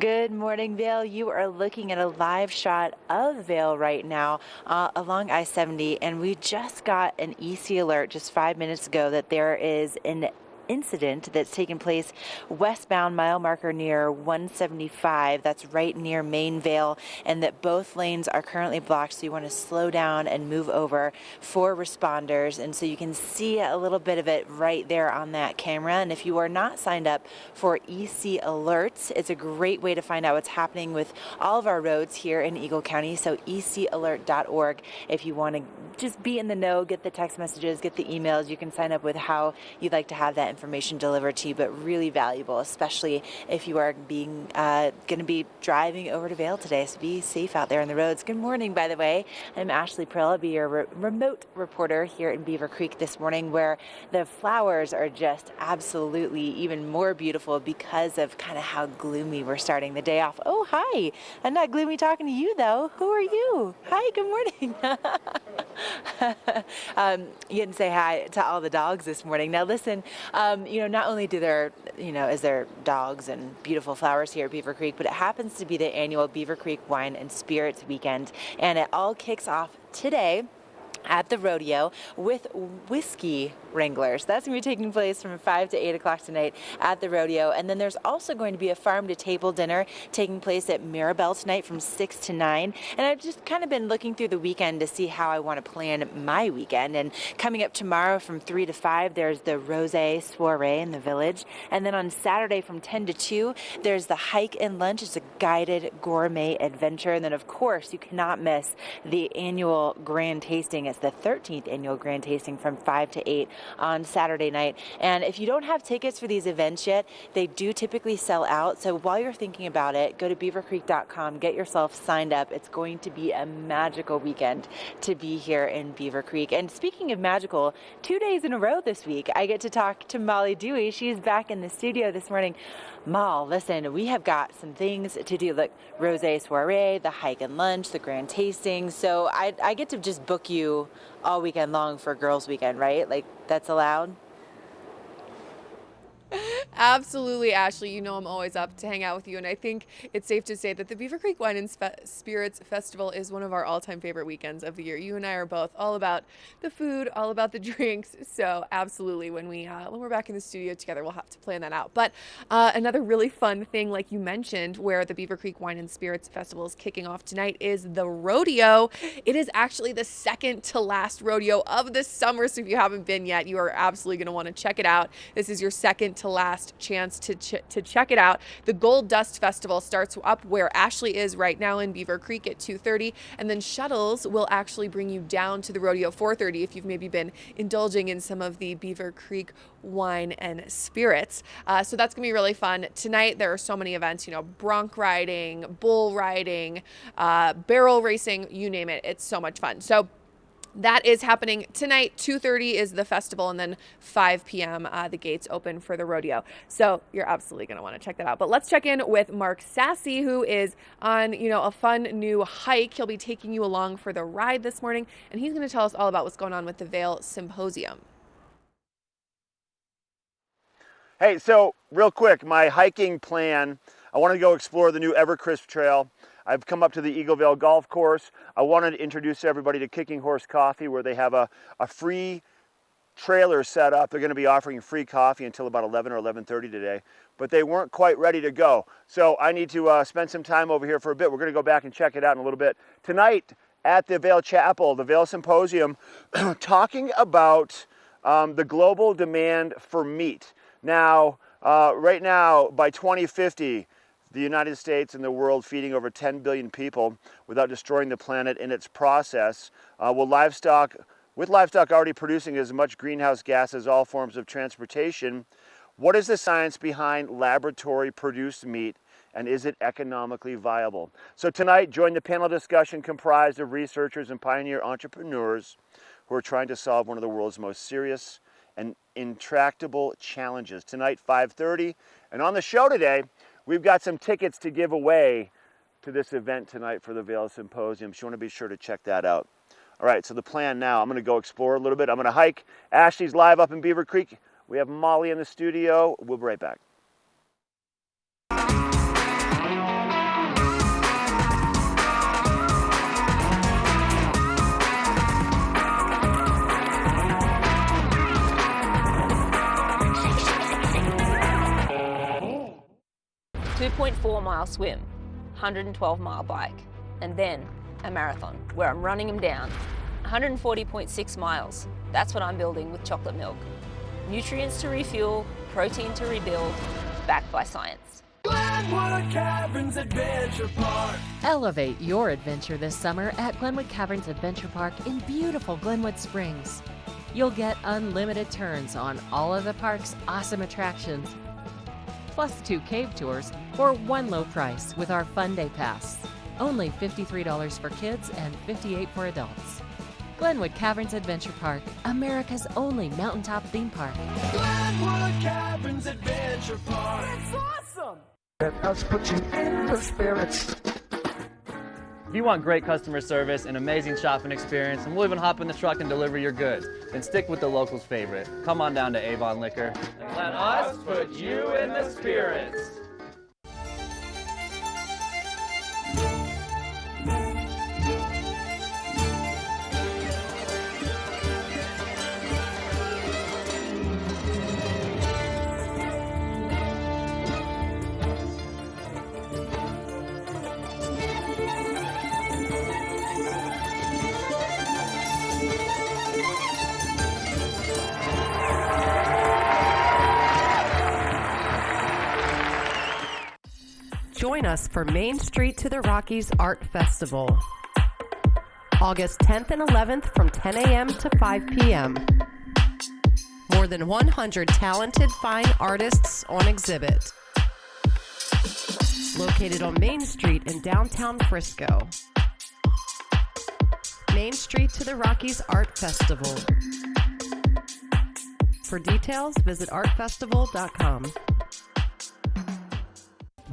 Good morning, Vail. You are looking at a live shot of Vail right now along I-70, and we just got an EC alert just 5 minutes ago that there is an incident that's taken place westbound mile marker near 175. That's right near Main Vale, and that both lanes are currently blocked, so you want to slow down and move over for responders. And so you can see a little bit of it right there on that camera. And if you are not signed up for EC alerts, it's a great way to find out what's happening with all of our roads here in Eagle County. So ecalert.org, if you want to just be in the know, get the text messages, get the emails, you can sign up with how you'd like to have that information delivered to you, but really valuable, especially if you are going to be driving over to Vail today. So be safe out there on the roads. Good morning, by the way. I'm Ashley Prill. I'll be your remote reporter here in Beaver Creek this morning, where the flowers are just absolutely even more beautiful because of kind of how gloomy we're starting the day off. Oh, hi. I'm not gloomy talking to you, though. Who are you? Hi, good morning. You didn't say hi to all the dogs this morning. Now listen, not only do there, is there dogs and beautiful flowers here at Beaver Creek, but it happens to be the annual Beaver Creek Wine and Spirits Weekend, and it all kicks off today at the rodeo with whiskey wranglers. That's going to be taking place from 5 to 8 o'clock tonight at the rodeo. And then there's also going to be a farm to table dinner taking place at Mirabelle tonight from 6 to 9. And I've just kind of been looking through the weekend to see how I want to plan my weekend. And coming up tomorrow from 3 to 5, there's the rosé soiree in the village. And then on Saturday from 10 to 2, there's the hike and lunch. It's a guided gourmet adventure. And then, of course, you cannot miss the annual grand tasting. It's the 13th annual grand tasting from 5 to 8 on Saturday night. And if you don't have tickets for these events yet, they do typically sell out. So while you're thinking about it, go to beavercreek.com, get yourself signed up. It's going to be a magical weekend to be here in Beaver Creek. And speaking of magical, 2 days in a row this week, I get to talk to Molly Dewey. She's back in the studio this morning. Mal, listen, we have got some things to do, like rosé soiree, the hike and lunch, the grand tasting. So I get to just book you all weekend long for girls' weekend, right? Like, that's allowed? Absolutely, Ashley. You know I'm always up to hang out with you, and I think it's safe to say that the Beaver Creek Wine and Spirits Festival is one of our all-time favorite weekends of the year. You and I are both all about the food, all about the drinks, so absolutely, when we're back in the studio together, we'll have to plan that out. But another really fun thing, like you mentioned, where the Beaver Creek Wine and Spirits Festival is kicking off tonight is the rodeo. It is actually the second to last rodeo of the summer, so if you haven't been yet, you are absolutely going to want to check it out. This is your second to last chance to check it out. The Gold Dust Festival starts up where Ashley is right now in Beaver Creek at 2:30, and then shuttles will actually bring you down to the rodeo 4:30 if you've maybe been indulging in some of the Beaver Creek wine and spirits. So that's gonna be really fun. Tonight there are so many events, bronc riding, bull riding, barrel racing, you name it. It's so much fun. So that is happening tonight. 2:30 is the festival, and then 5 p.m. The gates open for the rodeo. So you're absolutely going to want to check that out. But let's check in with Mark Sassy, who is on, a fun new hike. He'll be taking you along for the ride this morning, and he's going to tell us all about what's going on with the Vail Symposium. Hey, so real quick, my hiking plan, I want to go explore the new Evercrisp Trail. I've come up to the Eagle Vale Golf Course. I wanted to introduce everybody to Kicking Horse Coffee, where they have a free trailer set up. They're going to be offering free coffee until about 11 or 11:30 today, but they weren't quite ready to go. So I need to spend some time over here for a bit. We're going to go back and check it out in a little bit. Tonight at the Vail Chapel, the Vail Symposium, talking about the global demand for meat. Now, right now, by 2050, the United States and the world feeding over 10 billion people without destroying the planet in its process, with livestock already producing as much greenhouse gas as all forms of transportation. What is the science behind laboratory-produced meat, and is it economically viable? So tonight, join the panel discussion comprised of researchers and pioneer entrepreneurs who are trying to solve one of the world's most serious and intractable challenges. Tonight, 5:30, and on the show today, we've got some tickets to give away to this event tonight for the Vail Symposium, so you want to be sure to check that out. All right, so the plan now, I'm going to go explore a little bit. I'm going to hike. Ashley's live up in Beaver Creek. We have Molly in the studio. We'll be right back. 4-mile swim, 112-mile bike, and then a marathon where I'm running them down. 140.6 miles. That's what I'm building with chocolate milk. Nutrients to refuel, protein to rebuild, backed by science. Glenwood Caverns Adventure Park. Elevate your adventure this summer at Glenwood Caverns Adventure Park in beautiful Glenwood Springs. You'll get unlimited turns on all of the park's awesome attractions, plus 2 cave tours for one low price with our Fun Day Pass. Only $53 for kids and $58 for adults. Glenwood Caverns Adventure Park, America's only mountaintop theme park. Glenwood Caverns Adventure Park. It's awesome. Let us put you in the spirits. If you want great customer service and amazing shopping experience, and we'll even hop in the truck and deliver your goods, then stick with the locals' favorite. Come on down to Avon Liquor and let us put you in the spirits. Join us for Main Street to the Rockies Art Festival, August 10th and 11th from 10 a.m. to 5 p.m. More than 100 talented fine artists on exhibit. Located on Main Street in downtown Frisco. Main Street to the Rockies Art Festival. For details, visit artfestival.com.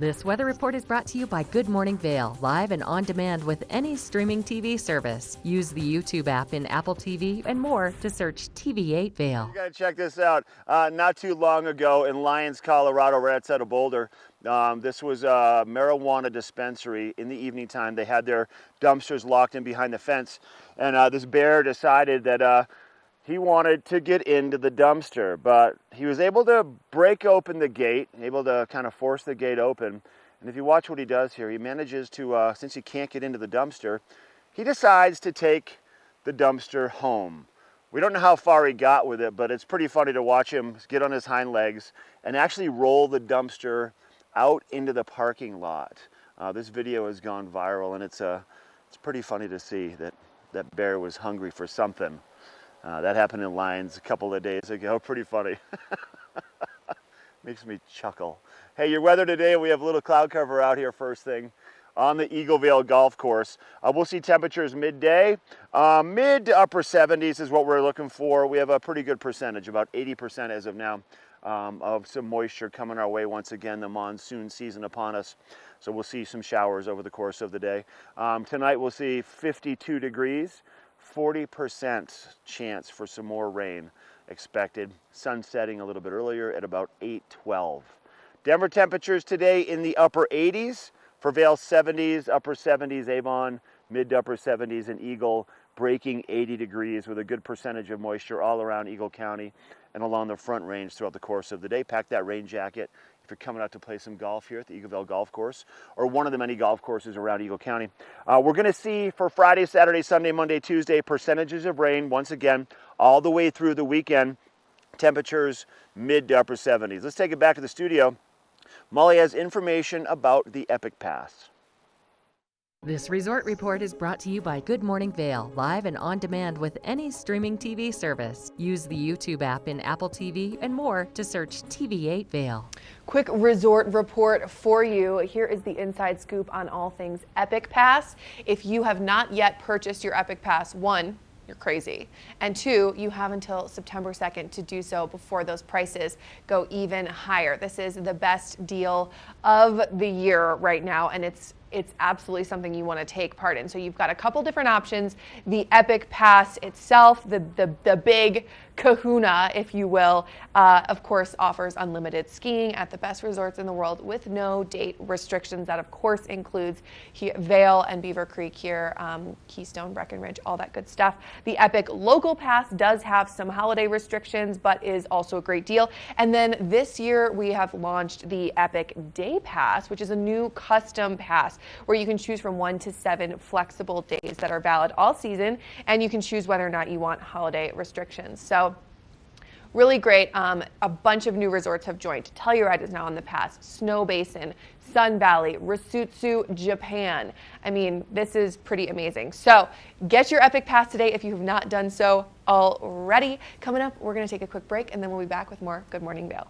This weather report is brought to you by Good Morning Vail, live and on demand with any streaming TV service. Use the YouTube app in Apple TV and more to search TV8 Vail. You gotta check this out. Not too long ago in Lyons, Colorado, right outside of Boulder, this was a marijuana dispensary. In the evening time, they had their dumpsters locked in behind the fence, and this bear decided that he wanted to get into the dumpster, but he was able to break open the gate, able to kind of force the gate open. And if you watch what he does here, he manages to, since he can't get into the dumpster, he decides to take the dumpster home. We don't know how far he got with it, but it's pretty funny to watch him get on his hind legs and actually roll the dumpster out into the parking lot. This video has gone viral, and it's pretty funny to see that that bear was hungry for something. That happened in Lyons a couple of days ago. Pretty funny. Makes me chuckle. Hey, your weather today, we have a little cloud cover out here first thing on the Eaglevale Golf Course. We'll see temperatures midday. Mid to upper 70s is what we're looking for. We have a pretty good percentage, about 80% as of now, of some moisture coming our way once again, the monsoon season upon us. So we'll see some showers over the course of the day. Tonight we'll see 52 degrees. 40% chance for some more rain expected. Sun setting a little bit earlier at about 8:12. Denver temperatures today in the upper 80s. For Vail 70s, upper 70s, Avon, mid to upper 70s, and Eagle breaking 80 degrees with a good percentage of moisture all around Eagle County and along the Front Range throughout the course of the day. Pack that rain jacket if you're coming out to play some golf here at the Eaglevale Golf Course or one of the many golf courses around Eagle County. We're going to see for Friday, Saturday, Sunday, Monday, Tuesday, percentages of rain once again all the way through the weekend. Temperatures mid to upper 70s. Let's take it back to the studio. Molly has information about the Epic Pass. This resort report is brought to you by Good Morning Vail, live and on demand with any streaming TV service. Use the YouTube app in Apple TV and more to search TV8 Vail. Quick resort report for you. Here is the inside scoop on all things Epic Pass. If you have not yet purchased your Epic Pass, one, you're crazy. And two, you have until September 2nd to do so before those prices go even higher. This is the best deal of the year right now, and it's absolutely something you want to take part in. So you've got a couple different options. The Epic Pass itself, the big kahuna, if you will. Of course, offers unlimited skiing at the best resorts in the world with no date restrictions. That, of course, includes Vail and Beaver Creek here, Keystone, Breckenridge, all that good stuff. The Epic Local Pass does have some holiday restrictions, but is also a great deal. And then this year, we have launched the Epic Day Pass, which is a new custom pass where you can choose from 1 to 7 flexible days that are valid all season, and you can choose whether or not you want holiday restrictions. So really great. A bunch of new resorts have joined. Telluride is now on the pass. Snow Basin, Sun Valley, Risutsu, Japan. I mean, this is pretty amazing. So get your Epic Pass today if you have not done so already. Coming up, we're going to take a quick break, and then we'll be back with more Good Morning Vail.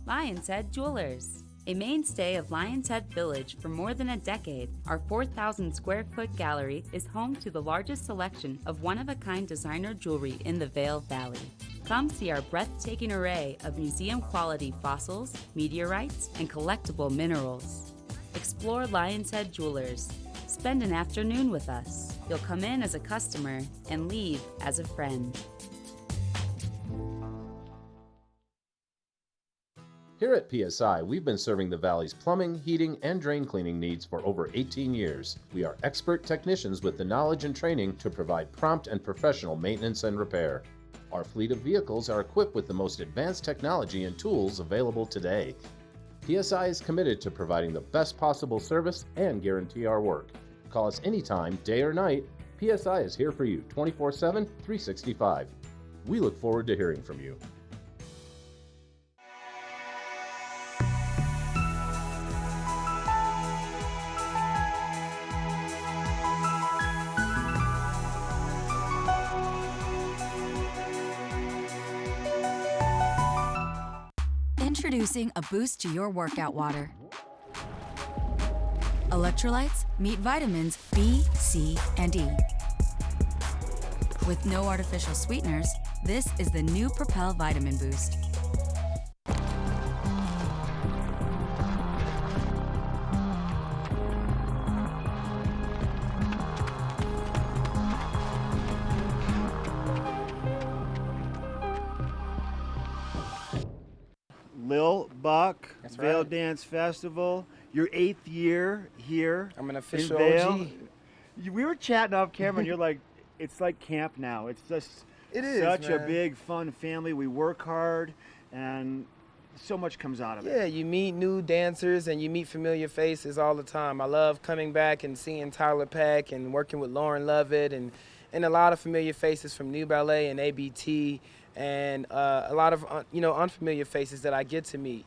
Lion's Head Jewelers. A mainstay of Lion's Head Village for more than a decade, our 4,000 square foot gallery is home to the largest selection of one-of-a-kind designer jewelry in the Vail Valley. Come see our breathtaking array of museum-quality fossils, meteorites, and collectible minerals. Explore Lion's Head Jewelers. Spend an afternoon with us. You'll come in as a customer and leave as a friend. Here at PSI, we've been serving the Valley's plumbing, heating, and drain cleaning needs for over 18 years. We are expert technicians with the knowledge and training to provide prompt and professional maintenance and repair. Our fleet of vehicles are equipped with the most advanced technology and tools available today. PSI is committed to providing the best possible service and guarantee our work. Call us anytime, day or night. PSI is here for you 24/7, 365. We look forward to hearing from you. Introducing a boost to your workout water. Electrolytes meet vitamins B, C, and E. With no artificial sweeteners, this is the new Propel Vitamin Boost. Lil Buck, That's Vail right. Dance Festival, your 8th year here. I'm an in official Vail. OG. We were chatting off camera, and you're like, it's like camp now. It's just It is, such a man. big, fun family. We work hard, and so much comes out of it. Yeah, you meet new dancers and you meet familiar faces all the time. I love coming back and seeing Tyler Peck and working with Lauren Lovett and a lot of familiar faces from New Ballet and ABT and a lot of unfamiliar faces that I get to meet.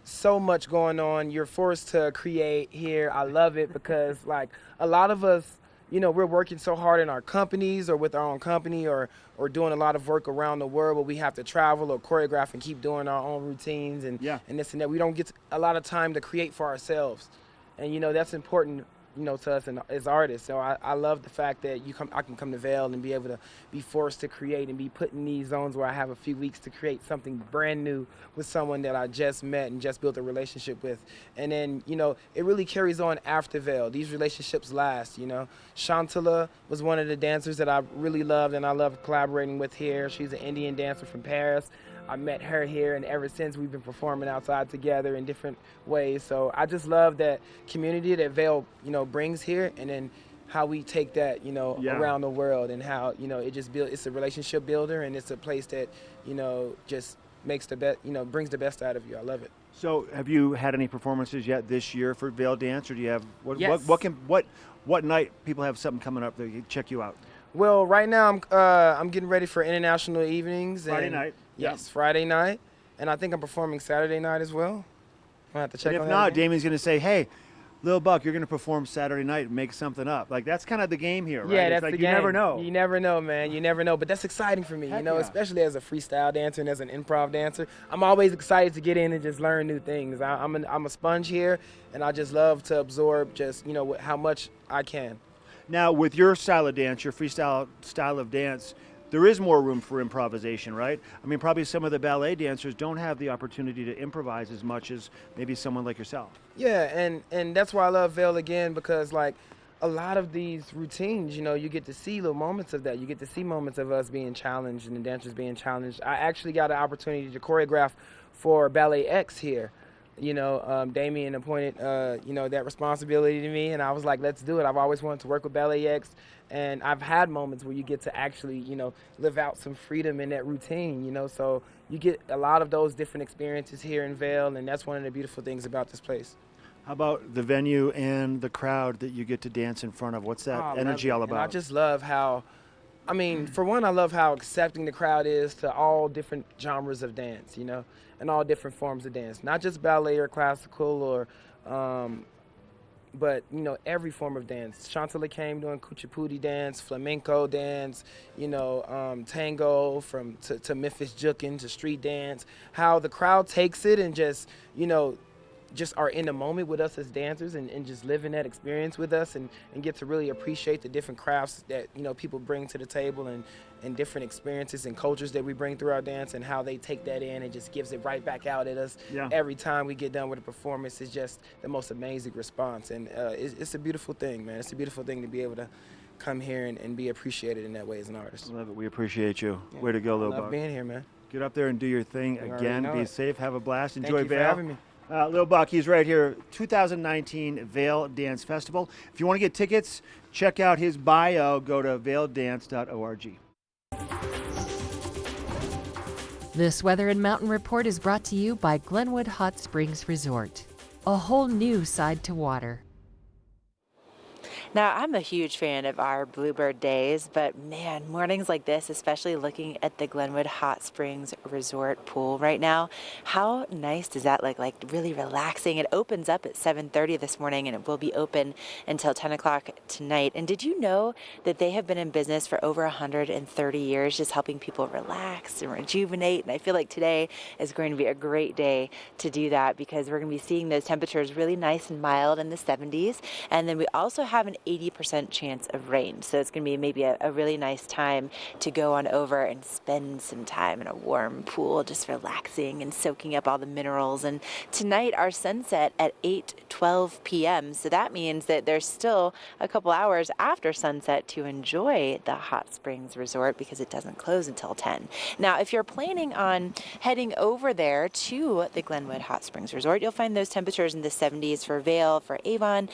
So much going on. You're forced to create here. I love it because like a lot of us, we're working so hard in our companies or with our own company or doing a lot of work around the world where we have to travel or choreograph and keep doing our own routines and this and that. We don't get a lot of time to create for ourselves. And, that's important, to us and as artists. So I love the fact that I can come to Vail and be able to be forced to create and be put in these zones where I have a few weeks to create something brand new with someone that I just met and just built a relationship with. And then, it really carries on after Vail. These relationships last, Shantala was one of the dancers that I really loved and I loved collaborating with here. She's an Indian dancer from Paris. I met her here, and ever since we've been performing outside together in different ways. So I just love that community that Vail, brings here, and then how we take that, around the world, and how, it's a relationship builder, and it's a place that, just makes the best, brings the best out of you. I love it. So, have you had any performances yet this year for Vail Dance, or do you have Yes. what night people have something coming up that can check you out? Well, right now I'm getting ready for international evenings. Friday and night. Yes, Friday night, and I think I'm performing Saturday night as well. I have to check And on if that not, again. Damien's going to say, "Hey, Lil Buck, you're going to perform Saturday night and make something up." Like that's kind of the game here, right? Yeah, It's that's like the you game. never know. You never know, man. You never know. But that's exciting for me, Heck yeah. especially as a freestyle dancer and as an improv dancer. I'm always excited to get in and just learn new things. I'm a sponge here, and I just love to absorb just, how much I can. Now, with your style of dance, your freestyle style of dance, there is more room for improvisation, right? I mean, probably some of the ballet dancers don't have the opportunity to improvise as much as maybe someone like yourself. Yeah, and that's why I love Vail again, because like a lot of these routines, you get to see little moments of that. You get to see moments of us being challenged and the dancers being challenged. I actually got an opportunity to choreograph for Ballet X here. Damien appointed, that responsibility to me, and I was like, let's do it. I've always wanted to work with Ballet X, and I've had moments where you get to actually, live out some freedom in that routine, so you get a lot of those different experiences here in Vail, and that's one of the beautiful things about this place. How about the venue and the crowd that you get to dance in front of? What's that energy all about? And I just love how, for one, I love how accepting the crowd is to all different genres of dance, and all different forms of dance. Not just ballet or classical or, but, every form of dance. Chantilly came doing kuchipudi dance, flamenco dance, tango to Memphis jukin to street dance. How the crowd takes it and just are in the moment with us as dancers and just living that experience with us and get to really appreciate the different crafts that people bring to the table and different experiences and cultures that we bring through our dance and how they take that in and just gives it right back out at us. Every time we get done with a performance. It's just the most amazing response, and it's a beautiful thing, man. It's a beautiful thing to be able to come here and be appreciated in that way as an artist. Love it. We appreciate you. Way to go, Lil Love Buck. being here, man. Get up there and do your thing again. Be safe. Have a blast. Enjoy Thank you Vail. for having me. Lil Buck, he's right here. 2019 Vail Dance Festival. If you want to get tickets, check out his bio. Go to vaildance.org. This Weather and Mountain Report is brought to you by Glenwood Hot Springs Resort. A whole new side to water. Now, I'm a huge fan of our Bluebird days, but man, mornings like this, especially looking at the Glenwood Hot Springs Resort pool right now, how nice does that look? Like really relaxing. It opens up at 7:30 this morning and it will be open until 10 o'clock tonight. And did you know that they have been in business for over 130 years, just helping people relax and rejuvenate? And I feel like today is going to be a great day to do that because we're going to be seeing those temperatures really nice and mild in the 70s. And then we also have an 80% chance of rain. So it's going to be maybe a really nice time to go on over and spend some time in a warm pool, just relaxing and soaking up all the minerals. And tonight our sunset at 8:12 p.m. So that means that there's still a couple hours after sunset to enjoy the Hot Springs Resort because it doesn't close until 10. Now, if you're planning on heading over there to the Glenwood Hot Springs Resort, you'll find those temperatures in the 70s for Vail, for Avon,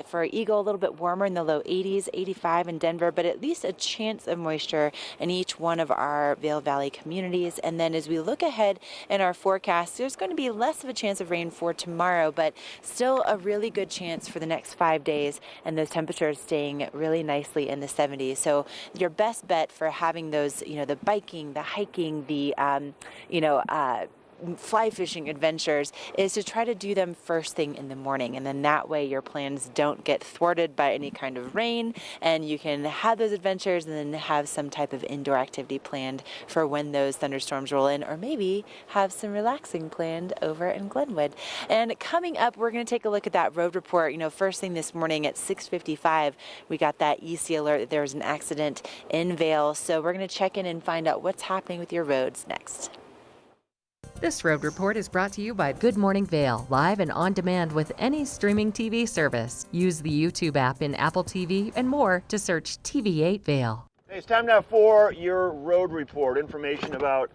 for Eagle, a little bit warmer in the low 80s, 85 in Denver, but at least a chance of moisture in each one of our Vail Valley communities. And then as we look ahead in our forecast, there's going to be less of a chance of rain for tomorrow, but still a really good chance for the next 5 days, and those temperatures staying really nicely in the 70s. So your best bet for having those, the biking, the hiking, the, fly fishing adventures is to try to do them first thing in the morning, and then that way your plans don't get thwarted by any kind of rain and you can have those adventures and then have some type of indoor activity planned for when those thunderstorms roll in, or maybe have some relaxing planned over in Glenwood. And coming up, we're going to take a look at that road report. First thing this morning at 6:55 we got that EC alert that there was an accident in Vail, so we're going to check in and find out what's happening with your roads next. This road report is brought to you by Good Morning Vail, live and on demand with any streaming TV service. Use the YouTube app in Apple TV and more to search TV8 Vail. Hey, it's time now for your road report. Information about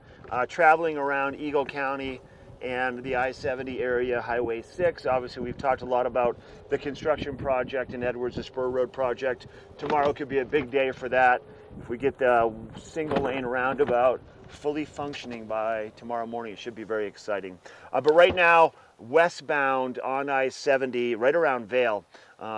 traveling around Eagle County and the I-70 area, Highway 6. Obviously, we've talked a lot about the construction project in Edwards, the Spur Road project. Tomorrow could be a big day for that. If we get the single lane roundabout fully functioning by tomorrow morning, it should be very exciting. But right now, westbound on I-70, right around Vail,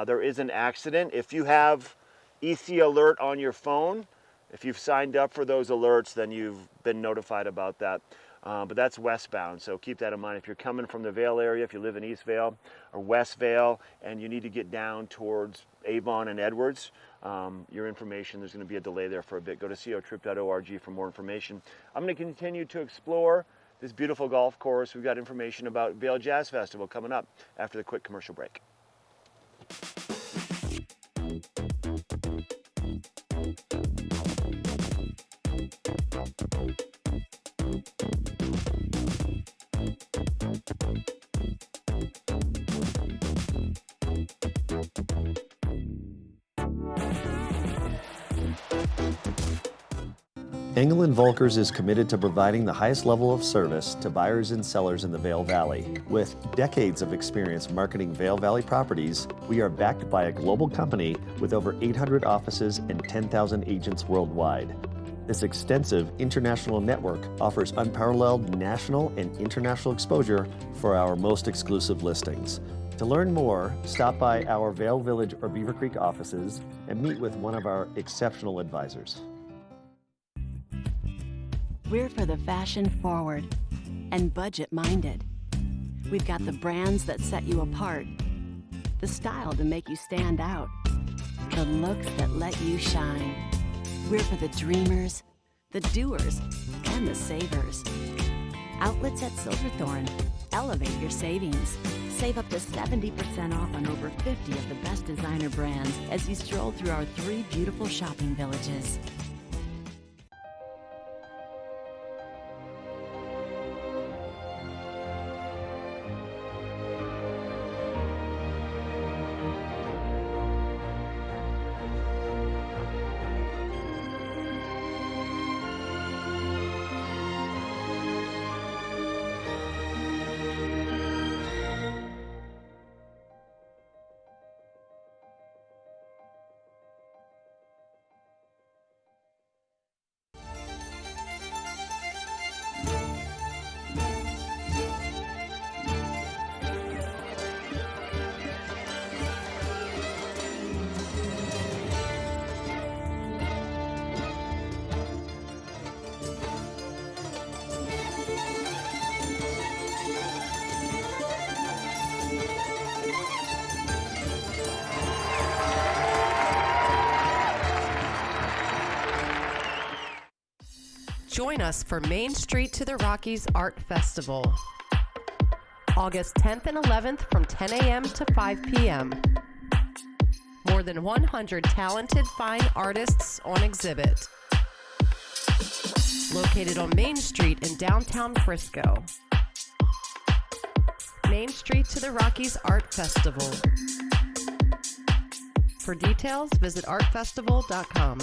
there is an accident. If you have EC alert on your phone, if you've signed up for those alerts, then you've been notified about that. But that's westbound, so keep that in mind. If you're coming from the Vail area, if you live in East Vail or West Vail, and you need to get down towards Avon and Edwards, your information, there's going to be a delay there for a bit. Go to cotrip.org for more information. I'm going to continue to explore this beautiful golf course. We've got information about Vail Jazz Festival coming up after the quick commercial break. Engel & Volkers is committed to providing the highest level of service to buyers and sellers in the Vail Valley. With decades of experience marketing Vail Valley properties, we are backed by a global company with over 800 offices and 10,000 agents worldwide. This extensive international network offers unparalleled national and international exposure for our most exclusive listings. To learn more, stop by our Vail Village or Beaver Creek offices and meet with one of our exceptional advisors. We're for the fashion forward and budget minded. We've got the brands that set you apart, the style to make you stand out, the looks that let you shine. We're for the dreamers, the doers, and the savers. Outlets at Silverthorne. Elevate your savings. Save up to 70% off on over 50 of the best designer brands as you stroll through our 3 beautiful shopping villages. Join us for Main Street to the Rockies Art Festival, August 10th and 11th from 10 a.m. to 5 p.m. More than 100 talented fine artists on exhibit. Located on Main Street in downtown Frisco. Main Street to the Rockies Art Festival. For details, visit artfestival.com.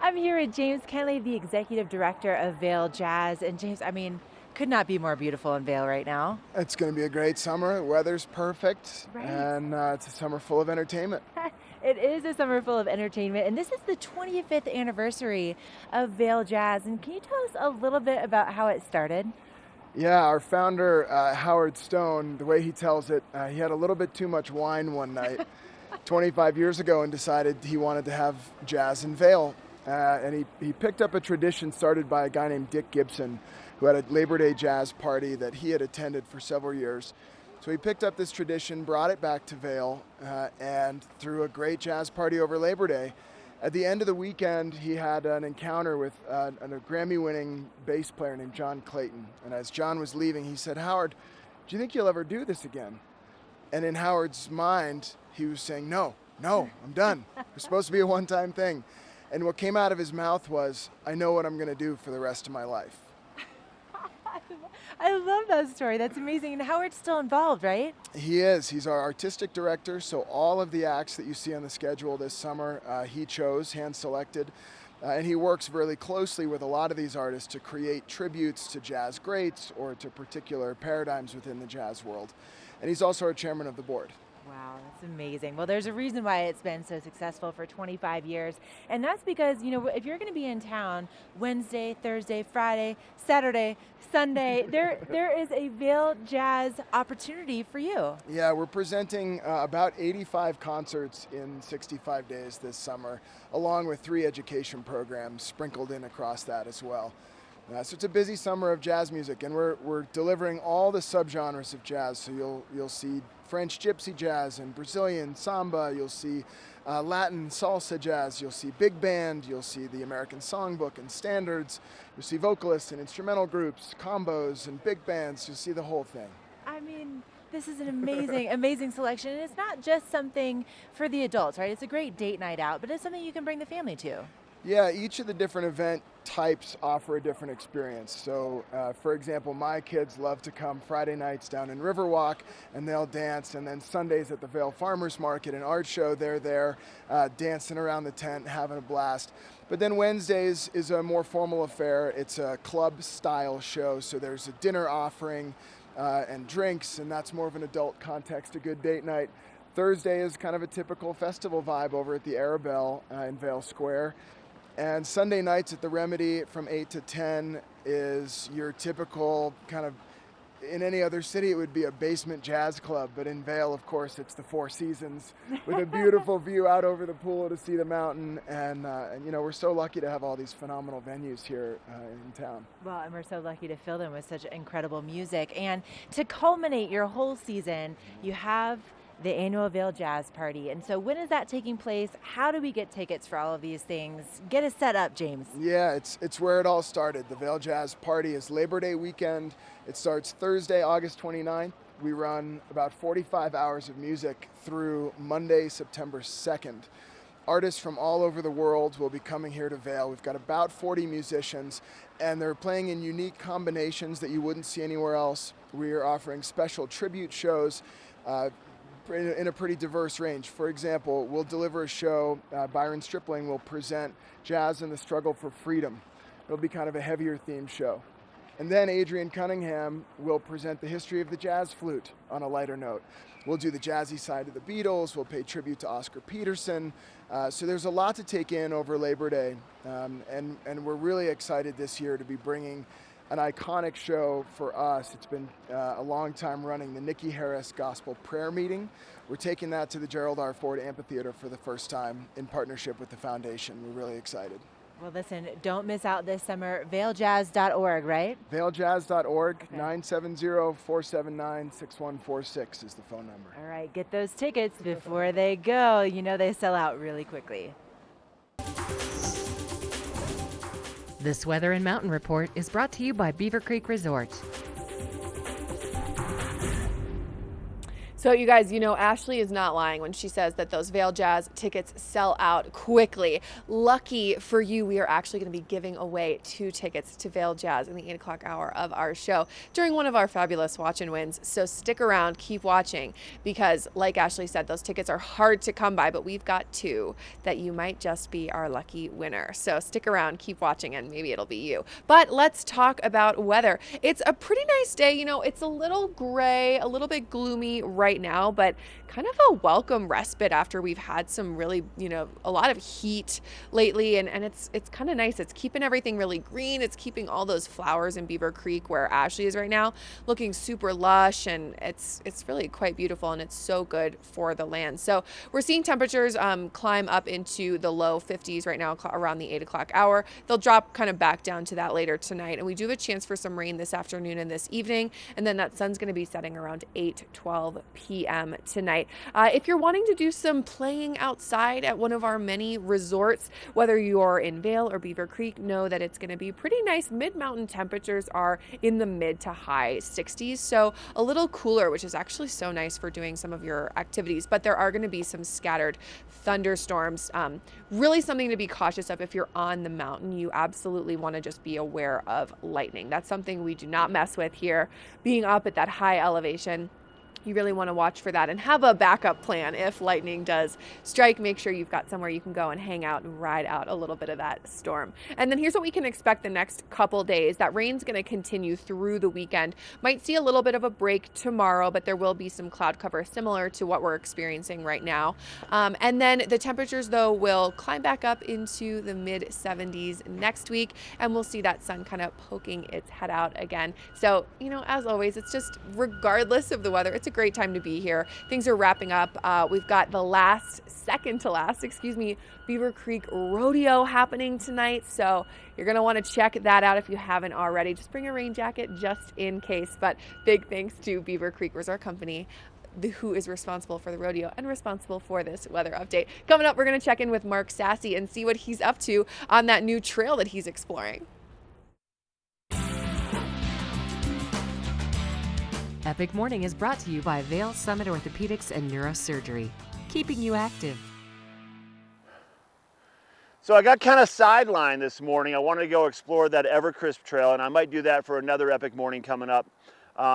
I'm here with James Kenley, the Executive Director of Vail Jazz. And James, I mean, could not be more beautiful in Vail right now. It's going to be a great summer. The weather's perfect, right. And it's a summer full of entertainment. It is a summer full of entertainment, and this is the 25th anniversary of Vail Jazz. And can you tell us a little bit about how it started? Yeah, our founder, Howard Stone, the way he tells it, he had a little bit too much wine one night 25 years ago and decided he wanted to have jazz in Vail. And he picked up a tradition started by a guy named Dick Gibson, who had a Labor Day jazz party that he had attended for several years. So he picked up this tradition, brought it back to Vail, and threw a great jazz party over Labor Day. At the end of the weekend, he had an encounter with a Grammy-winning bass player named John Clayton. And as John was leaving, he said, "Howard, do you think you'll ever do this again?" And in Howard's mind, he was saying, no, I'm done. It's supposed to be a one-time thing. And what came out of his mouth was, "I know what I'm going to do for the rest of my life." I love that story. That's amazing. And Howard's still involved, right? He is. He's our artistic director. So all of the acts that you see on the schedule this summer, he chose, hand-selected. And he works really closely with a lot of these artists to create tributes to jazz greats or to particular paradigms within the jazz world. And he's also our chairman of the board. Wow, that's amazing. Well, there's a reason why it's been so successful for 25 years. And that's because, you know, if you're going to be in town Wednesday, Thursday, Friday, Saturday, Sunday, there is a Vail Jazz opportunity for you. Yeah, we're presenting about 85 concerts in 65 days this summer, along with 3 education programs sprinkled in across that as well. So it's a busy summer of jazz music, and we're delivering all the subgenres of jazz. So you'll see French gypsy jazz and Brazilian samba. You'll see Latin salsa jazz. You'll see big band. You'll see the American songbook and standards. You'll see vocalists and instrumental groups, combos and big bands. You'll see the whole thing. I mean, this is an amazing, amazing selection. And it's not just something for the adults, right? It's a great date night out, but it's something you can bring the family to. Yeah, each of the different event types offer a different experience. So, for example, my kids love to come Friday nights down in Riverwalk and they'll dance, and then Sundays at the Vail Farmers Market and Art Show, they're there dancing around the tent, having a blast. But then Wednesdays is a more formal affair. It's a club-style show, so there's a dinner offering and drinks, and that's more of an adult context, a good date night. Thursday is kind of a typical festival vibe over at the Arabelle in Vail Square. And Sunday nights at the Remedy from 8 to 10 is your typical kind of, in any other city it would be a basement jazz club, but in Vail, of course, it's the Four Seasons with a beautiful view out over the pool to see the mountain. And you know, we're so lucky to have all these phenomenal venues here in town. Well, and we're so lucky to fill them with such incredible music. And to culminate your whole season, you have the annual Vail Jazz Party. And so when is that taking place? How do we get tickets for all of these things? Get us set up, James. Yeah, it's where it all started. The Vail Jazz Party is Labor Day weekend. It starts Thursday, August 29th. We run about 45 hours of music through Monday, September 2nd. Artists from all over the world will be coming here to Vail. We've got about 40 musicians, and they're playing in unique combinations that you wouldn't see anywhere else. We are offering special tribute shows in a pretty diverse range. For example, we'll deliver a show, Byron Stripling will present Jazz and the Struggle for Freedom. It'll be kind of a heavier themed show. And then Adrian Cunningham will present the history of the jazz flute on a lighter note. We'll do the jazzy side of the Beatles, we'll pay tribute to Oscar Peterson. So there's a lot to take in over Labor Day. And we're really excited this year to be bringing an iconic show for us. It's been a long time running, the Nikki Harris Gospel Prayer Meeting. We're taking that to the Gerald R. Ford Amphitheater for the first time in partnership with the foundation. We're really excited. Well, listen, don't miss out this summer. VailJazz.org, right? VailJazz.org, Okay. 970-479-6146 is the phone number. All right, get those tickets before they go. You know they sell out really quickly. This Weather and Mountain Report is brought to you by Beaver Creek Resort. So you guys, you know, Ashley is not lying when she says that those Vail Jazz tickets sell out quickly. Lucky for you, we are actually going to be giving away 2 tickets to Vail Jazz in the 8 o'clock hour of our show during one of our fabulous watch and wins. So stick around, keep watching, because like Ashley said, those tickets are hard to come by, but we've got 2 that you might just be our lucky winner. So stick around, keep watching, and maybe it'll be you. But let's talk about weather. It's a pretty nice day. You know, it's a little gray, a little bit gloomy right now, but kind of a welcome respite after we've had some really, you know, a lot of heat lately, and it's kind of nice. It's keeping everything really green. It's keeping all those flowers in Beaver Creek where Ashley is right now looking super lush, and it's really quite beautiful, and it's so good for the land. So we're seeing temperatures climb up into the low 50s right now around the 8 o'clock hour. They'll drop kind of back down to that later tonight, and we do have a chance for some rain this afternoon and this evening, and then that sun's going to be setting around 8:12 p.m. tonight. If you're wanting to do some playing outside at one of our many resorts, whether you're in Vail or Beaver Creek, know that it's going to be pretty nice. Mid-mountain temperatures are in the mid to high 60s, so a little cooler, which is actually so nice for doing some of your activities. But there are going to be some scattered thunderstorms. Really something to be cautious of if you're on the mountain. You absolutely want to just be aware of lightning. That's something we do not mess with here. Being up at that high elevation, you really want to watch for that and have a backup plan if lightning does strike. Make sure you've got somewhere you can go and hang out and ride out a little bit of that storm. And then here's what we can expect the next couple days. That rain's going to continue through the weekend. Might see a little bit of a break tomorrow, but there will be some cloud cover similar to what we're experiencing right now. And then the temperatures, though, will climb back up into the mid 70s next week, and we'll see that sun kind of poking its head out again. So, you know, as always, it's just regardless of the weather, it's a great time to be here. Things are wrapping up. We've got the second to last, Beaver Creek Rodeo happening tonight. So you're going to want to check that out if you haven't already. Just bring a rain jacket just in case. But big thanks to Beaver Creek Resort Company, who is responsible for the rodeo and responsible for this weather update. Coming up, we're going to check in with Mark Sassy and see what he's up to on that new trail that he's exploring. Epic Morning is brought to you by Vail Summit Orthopedics and Neurosurgery, keeping you active. So I got kind of sidelined this morning. I wanted to go explore that Evercrisp Trail, and I might do that for another epic morning coming up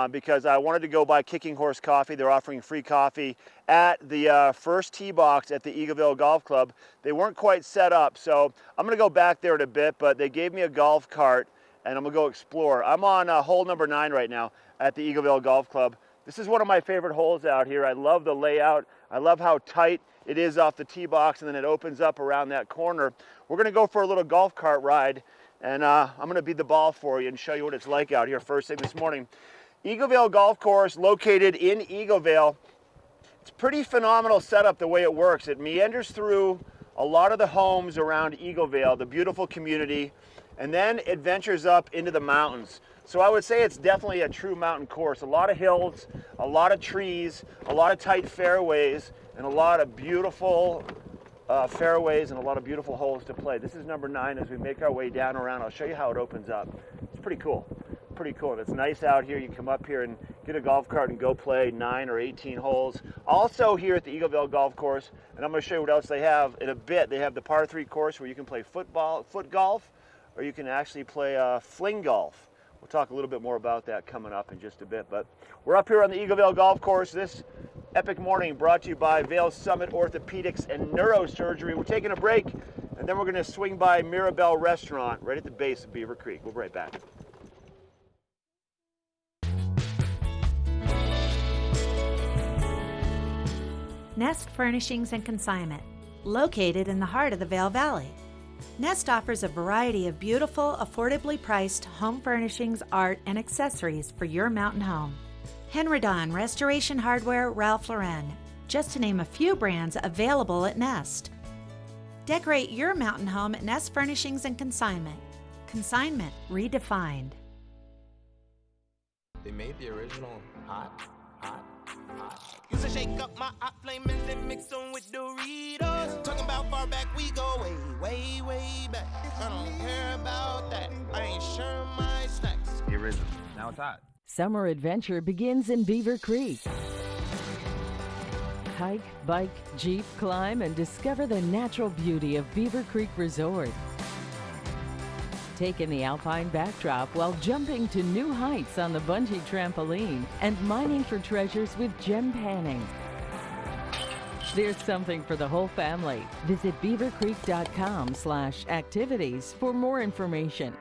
because I wanted to go buy Kicking Horse Coffee. They're offering free coffee at the first tee box at the Eagleville Golf Club. They weren't quite set up, so I'm going to go back there in a bit, but they gave me a golf cart, and I'm going to go explore. I'm on hole number 9 right now at the Eagleville Golf Club. This is one of my favorite holes out here. I love the layout. I love how tight it is off the tee box, and then it opens up around that corner. We're gonna go for a little golf cart ride, and I'm gonna beat the ball for you and show you what it's like out here first thing this morning. Eagleville Golf Course, located in Eagleville. It's pretty phenomenal setup the way it works. It meanders through a lot of the homes around Eagleville, the beautiful community, and then it ventures up into the mountains. So I would say it's definitely a true mountain course. A lot of hills, a lot of trees, a lot of tight fairways, and a lot of beautiful fairways and a lot of beautiful holes to play. This is number 9 as we make our way down around. I'll show you how it opens up. It's pretty cool. Pretty cool. And it's nice out here. You come up here and get a golf cart and go play 9 or 18 holes. Also here at the Eagleville Golf Course, and I'm going to show you what else they have in a bit. They have the par 3 course where you can play foot golf, or you can actually play fling golf. We'll talk a little bit more about that coming up in just a bit. But we're up here on the Eagleville Golf Course this epic morning, brought to you by Vail Summit Orthopedics and Neurosurgery. We're taking a break, and then we're going to swing by Mirabelle Restaurant right at the base of Beaver Creek. We'll be right back. Nest Furnishings and Consignment, located in the heart of the Vail Valley. Nest offers a variety of beautiful, affordably priced home furnishings, art, and accessories for your mountain home. Henredon, Restoration Hardware, Ralph Lauren, just to name a few brands available at Nest. Decorate your mountain home at Nest Furnishings and Consignment. Consignment redefined. They made the original hot. Used to shake up my hot flaming and mix them with Doritos. Talking about far back, we go way back. I don't care about that. I ain't sure my snacks. The original. Now it's hot. Summer adventure begins in Beaver Creek. Hike, bike, jeep, climb, and discover the natural beauty of Beaver Creek Resort. Take in the alpine backdrop while jumping to new heights on the bungee trampoline and mining for treasures with gem panning. There's something for the whole family. Visit beavercreek.com/activities for more information.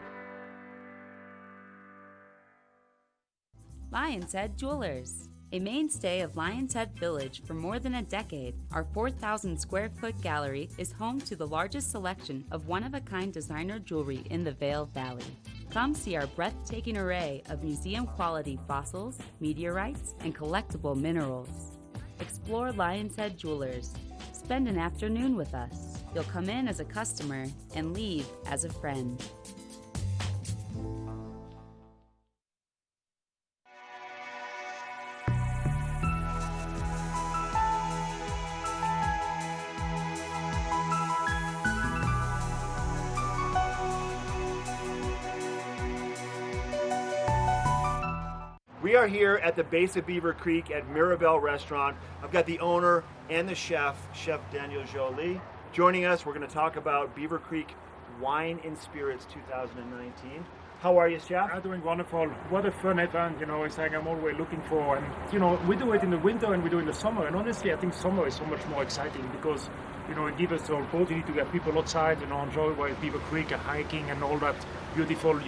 Lion's Head Jewelers. A mainstay of Lion's Head Village for more than a decade, our 4,000 square foot gallery is home to the largest selection of one-of-a-kind designer jewelry in the Vail Valley. Come see our breathtaking array of museum-quality fossils, meteorites, and collectible minerals. Explore Lion's Head Jewelers. Spend an afternoon with us. You'll come in as a customer and leave as a friend. We are here at the base of Beaver Creek at Mirabelle Restaurant. I've got the owner and the chef, Chef Daniel Jolie, joining us. We're going to talk about Beaver Creek Wine and Spirits 2019. How are you, Chef? I'm doing wonderful. What a fun event, it's like I'm always looking for. And, we do it in the winter and we do it in the summer. And honestly, I think summer is so much more exciting because, it gives us the opportunity to get people outside, enjoy Beaver Creek, hiking and all that beautiful,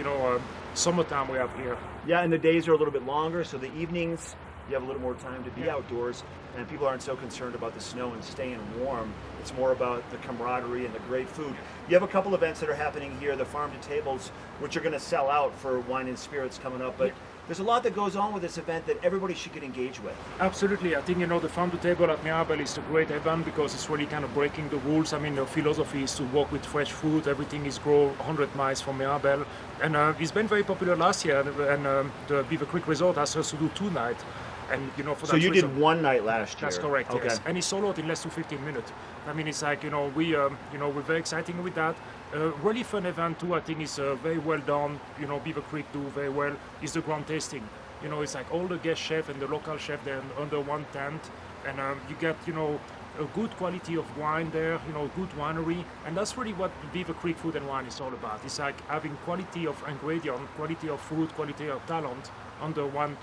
summertime we have here. Yeah, and the days are a little bit longer, so the evenings you have a little more time to be outdoors, and people aren't so concerned about the snow and staying warm. It's more about the camaraderie and the great food. You have a couple events that are happening here, the Farm to Tables, which are going to sell out for wine and spirits coming up, but there's a lot that goes on with this event that everybody should get engaged with. Absolutely. I think, the Farm to Table at Mirabelle is a great event because it's really kind of breaking the rules. I mean, the philosophy is to work with fresh food. Everything is grown 100 miles from Mirabelle. And it's been very popular last year, and the Beaver Creek Resort asked us to do 2 nights. And, for so that you reason, did 1 night last year? That's correct, okay. Yes. And it's sold out in less than 15 minutes. I mean, it's like, we're very exciting with that. Really fun event too. I think it's very well done. Beaver Creek do very well. It's the ground tasting. It's like all the guest chef and the local chef, they're under one tent. And you get, a good quality of wine there, good winery, and that's really what Beaver Creek Food and Wine is all about. It's like having quality of ingredient, quality of food, quality of talent under one,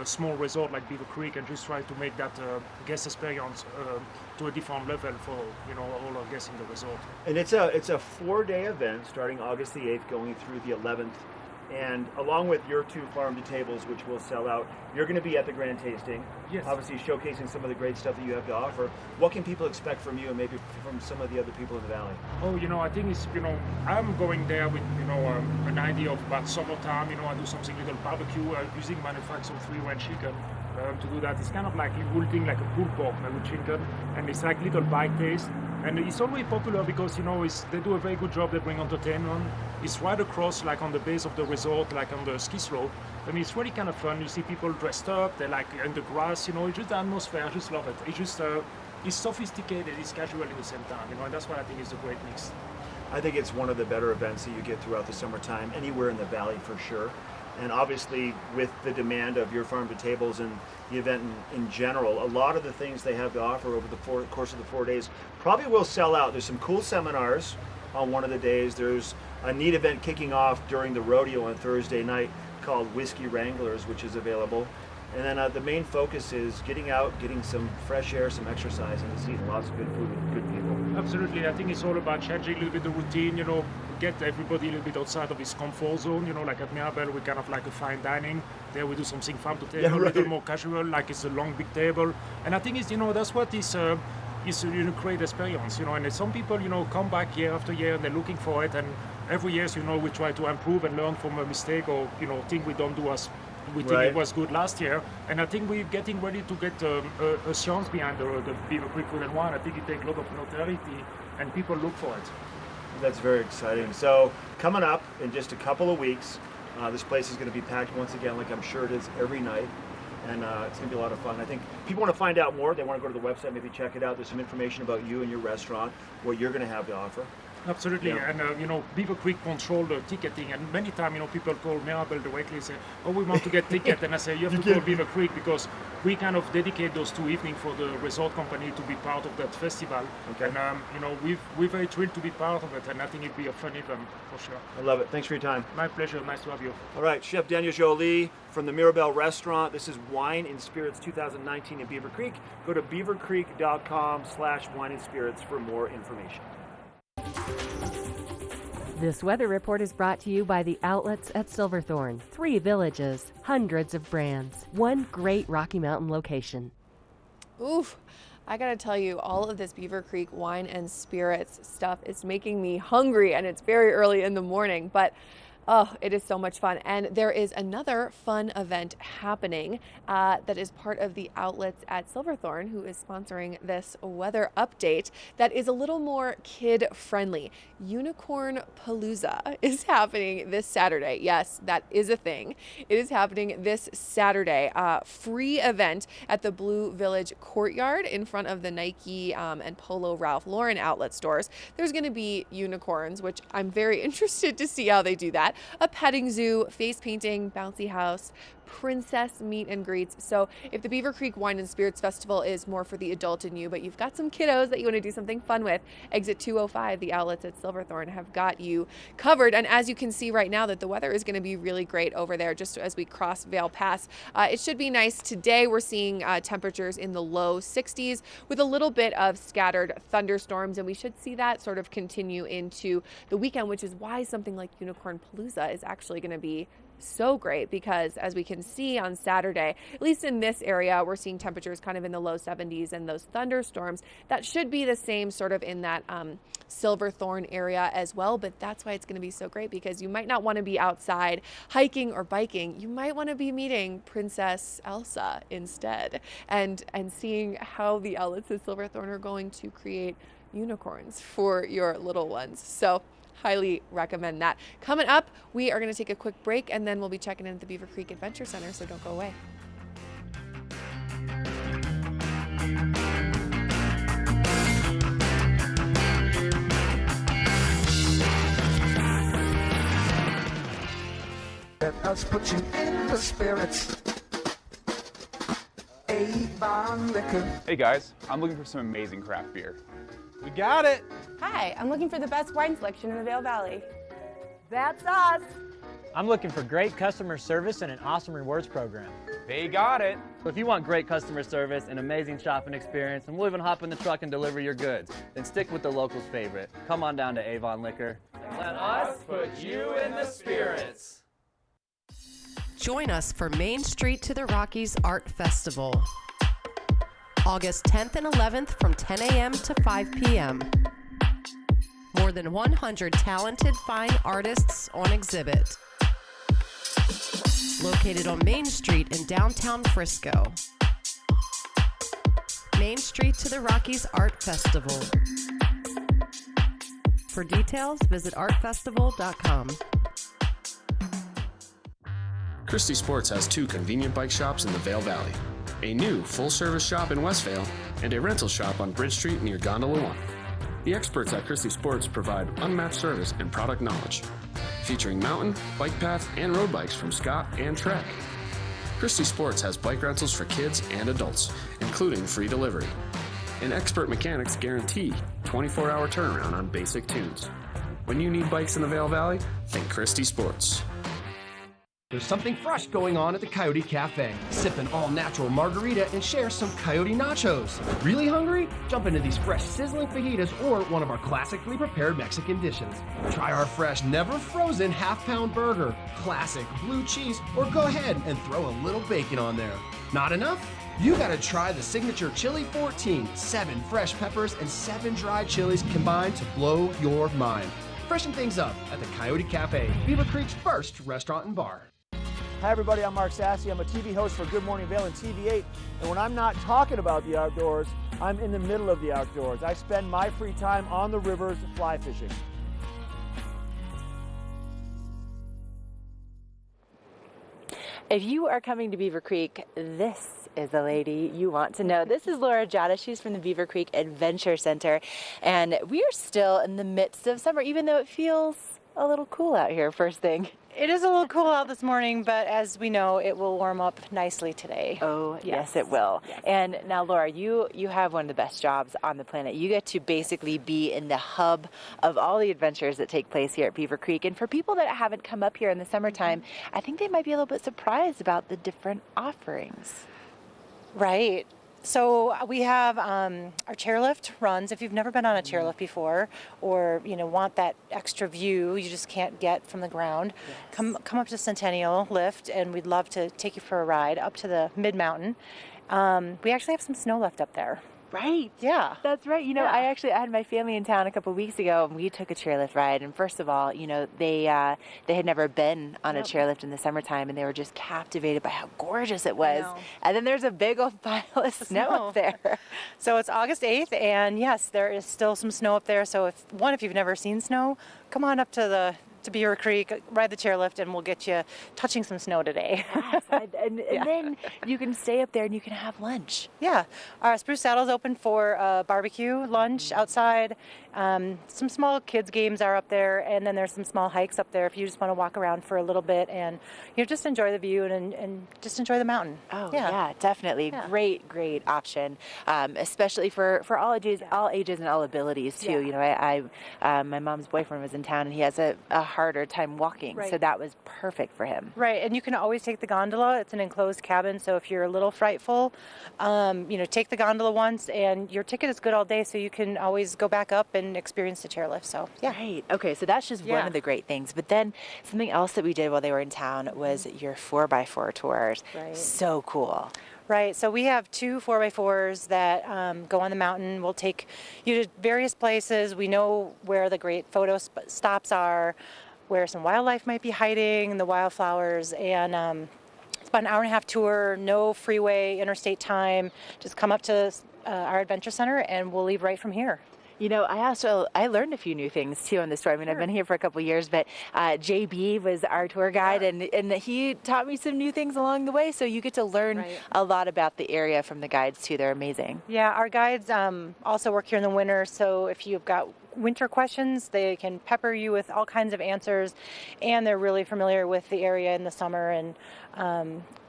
small resort like Beaver Creek, and just try to make that guest experience to a different level for all our guests in the resort. And it's a 4-day event starting August the 8th, going through the 11th. And along with your 2 farm-to-tables, which will sell out, you're going to be at the grand tasting, yes. Obviously showcasing some of the great stuff that you have to offer. What can people expect from you and maybe from some of the other people in the valley? Oh, I think it's, I'm going there with, an idea of about summertime, I do something little barbecue using manufactured free-range chicken to do that. It's kind of like a whole thing like a pulled pork with chicken, and it's like little bite taste. And it's always popular because, they do a very good job. They bring entertainment. It's right across, like on the base of the resort, like on the ski slope. I mean, it's really kind of fun. You see people dressed up. They're like in the grass, it's just the atmosphere. I just love it. It's just, it's sophisticated, it's casual at the same time, and that's what I think is a great mix. I think it's one of the better events that you get throughout the summertime, anywhere in the valley for sure. And obviously, with the demand of your farm to tables and the event in general, a lot of the things they have to offer over the course of the 4 days probably will sell out. There's some cool seminars on one of the days. There's a neat event kicking off during the rodeo on Thursday night called Whiskey Wranglers, which is available. And then the main focus is getting out, getting some fresh air, some exercise, and just eating lots of good food with good people. Absolutely. I think it's all about changing a little bit the routine, get everybody a little bit outside of his comfort zone. Like at Mirabel, we kind of like a fine dining. There we do something farm to table, a little more casual, like it's a long big table. And I think it's, that's what is a great experience, and some people, come back year after year and they're looking for it. And every year, we try to improve and learn from a mistake or, thing we don't do as we think it was good last year, and I think we're getting ready to get a chance behind the Beaver Creek Food and Wine. I think it takes a lot of notoriety, and people look for it. That's very exciting. So coming up in just a couple of weeks, this place is going to be packed once again, like I'm sure it is every night, and it's going to be a lot of fun. I think people want to find out more. They want to go to the website, maybe check it out. There's some information about you and your restaurant, what you're going to have to offer. Absolutely, Yeah. And Beaver Creek control the ticketing, and many times people call Mirabel directly and say, "Oh, we want to get ticket," and I say, "You have to call Beaver Creek because we kind of dedicate those 2 evenings for the resort company to be part of that festival." Okay. And we're very thrilled to be part of it, and I think it'd be a fun event for sure. I love it. Thanks for your time. My pleasure. Nice to have you. All right, Chef Daniel Jolie from the Mirabel Restaurant. This is Wine and Spirits 2019 in Beaver Creek. Go to beavercreek.com/wine and spirits for more information. This weather report is brought to you by the outlets at Silverthorne. 3 villages, hundreds of brands, 1 great Rocky Mountain location. Oof. I gotta tell you, all of this Beaver Creek Wine and Spirits stuff is making me hungry, and it's very early in the morning, but oh, it is so much fun. And there is another fun event happening that is part of the outlets at Silverthorne, who is sponsoring this weather update that is a little more kid-friendly. Unicorn Palooza is happening this Saturday. Yes, that is a thing. It is happening this Saturday. Free event at the Blue Village Courtyard in front of the Nike and Polo Ralph Lauren outlet stores. There's going to be unicorns, which I'm very interested to see how they do that. A petting zoo, face painting, bouncy house, princess meet and greets. So if the Beaver Creek Wine and Spirits Festival is more for the adult in you, but you've got some kiddos that you want to do something fun with, exit 205, the outlets at Silverthorne, have got you covered. And as you can see right now, that the weather is going to be really great over there just as we cross Vail Pass. It should be nice. Today we're seeing temperatures in the low 60s with a little bit of scattered thunderstorms, and we should see that sort of continue into the weekend, which is why something like Unicorn Palooza is actually going to be so great, because as we can see on Saturday, at least in this area, we're seeing temperatures kind of in the low 70s, and those thunderstorms, that should be the same sort of in that Silverthorne area as well. But that's why it's going to be so great, because you might not want to be outside hiking or biking. You might want to be meeting Princess Elsa instead, and seeing how the outlets at Silverthorne are going to create unicorns for your little ones. So highly recommend that. Coming up, we are going to take a quick break, and then we'll be checking in at the Beaver Creek Adventure Center, so don't go away. Let us put you in the spirits. Avon Liquor. Hey guys, I'm looking for some amazing craft beer. We got it. Hi, I'm looking for the best wine selection in the Vail Valley. That's us. I'm looking for great customer service and an awesome rewards program. They got it. If you want great customer service, an amazing shopping experience, and we'll even hop in the truck and deliver your goods, then stick with the locals' favorite. Come on down to Avon Liquor. Let us put you in the spirits. Join us for Main Street to the Rockies Art Festival, August 10th and 11th from 10 a.m. to 5 p.m. More than 100 talented fine artists on exhibit. Located on Main Street in downtown Frisco. Main Street to the Rockies Art Festival. For details, visit artfestival.com. Christie Sports has 2 convenient bike shops in the Vail Valley, a new full-service shop in Westvale, and a rental shop on Bridge Street near Gondola 1. The experts at Christie Sports provide unmatched service and product knowledge, featuring mountain, bike paths, and road bikes from Scott and Trek. Christie Sports has bike rentals for kids and adults, including free delivery. And expert mechanics guarantee 24-hour turnaround on basic tunes. When you need bikes in the Vail Valley, think Christie Sports. There's something fresh going on at the Coyote Cafe. Sip an all-natural margarita and share some Coyote nachos. Really hungry? Jump into these fresh sizzling fajitas or one of our classically prepared Mexican dishes. Try our fresh, never frozen half-pound burger, classic blue cheese, or go ahead and throw a little bacon on there. Not enough? You gotta try the signature Chili 14, 7 fresh peppers and 7 dry chilies combined to blow your mind. Freshen things up at the Coyote Cafe, Beaver Creek's first restaurant and bar. Hi everybody, I'm Mark Sassy. I'm a TV host for Good Morning Vail and TV8. And when I'm not talking about the outdoors, I'm in the middle of the outdoors. I spend my free time on the rivers fly fishing. If you are coming to Beaver Creek, this is the lady you want to know. This is Laura Jada. She's from the Beaver Creek Adventure Center. And we are still in the midst of summer, even though it feels a little cool out here first thing. It is a little cool out this morning, but as we know, it will warm up nicely today. Oh, yes it will. Yes. And now, Laura, you have one of the best jobs on the planet. You get to basically be in the hub of all the adventures that take place here at Beaver Creek. And for people that haven't come up here in the summertime, I think they might be a little bit surprised about the different offerings. Right. So we have our chairlift runs. If you've never been on a chairlift before, or want that extra view you just can't get from the ground, come up to Centennial Lift, and we'd love to take you for a ride up to the mid mountain. We actually have some snow left up there. Right. Yeah. That's right. I had my family in town a couple weeks ago, and we took a chairlift ride. And first of all, they had never been on a chairlift in the summertime, and they were just captivated by how gorgeous it was. And then there's a big old pile of snow up there. So it's August 8th, and yes, there is still some snow up there. So if you've never seen snow, come on up to Beaver Creek, ride the chairlift, and we'll get you touching some snow today. Yes, and then you can stay up there and you can have lunch. Yeah, our Spruce Saddle's open for barbecue, lunch outside. Some small kids games are up there, and then there's some small hikes up there if you just want to walk around for a little bit and just enjoy the view and just enjoy the mountain. Oh yeah, definitely. Yeah. Great option, especially for all ages and all abilities too. Yeah. My mom's boyfriend was in town, and he has a harder time walking, so that was perfect for him. Right, and you can always take the gondola. It's an enclosed cabin, so if you're a little frightful, take the gondola once, and your ticket is good all day, so you can always go back up and experience the chairlift. So yeah. Right. Okay, so that's just one of the great things. But then something else that we did while they were in town was your 4x4 tours. Right. So cool. Right, so we have 2 4x4s that go on the mountain. We'll take you to various places. We know where the great photo stops are, where some wildlife might be hiding, the wildflowers, and it's about an hour-and-a-half tour, no freeway, interstate time. Just come up to our adventure center, and we'll leave right from here. I learned a few new things too on this tour. I've been here for a couple of years, but JB was our tour guide, and he taught me some new things along the way. So you get to learn a lot about the area from the guides too. They're amazing. Yeah, our guides also work here in the winter. So if you've got winter questions. They can pepper you with all kinds of answers, and they're really familiar with the area in the summer, and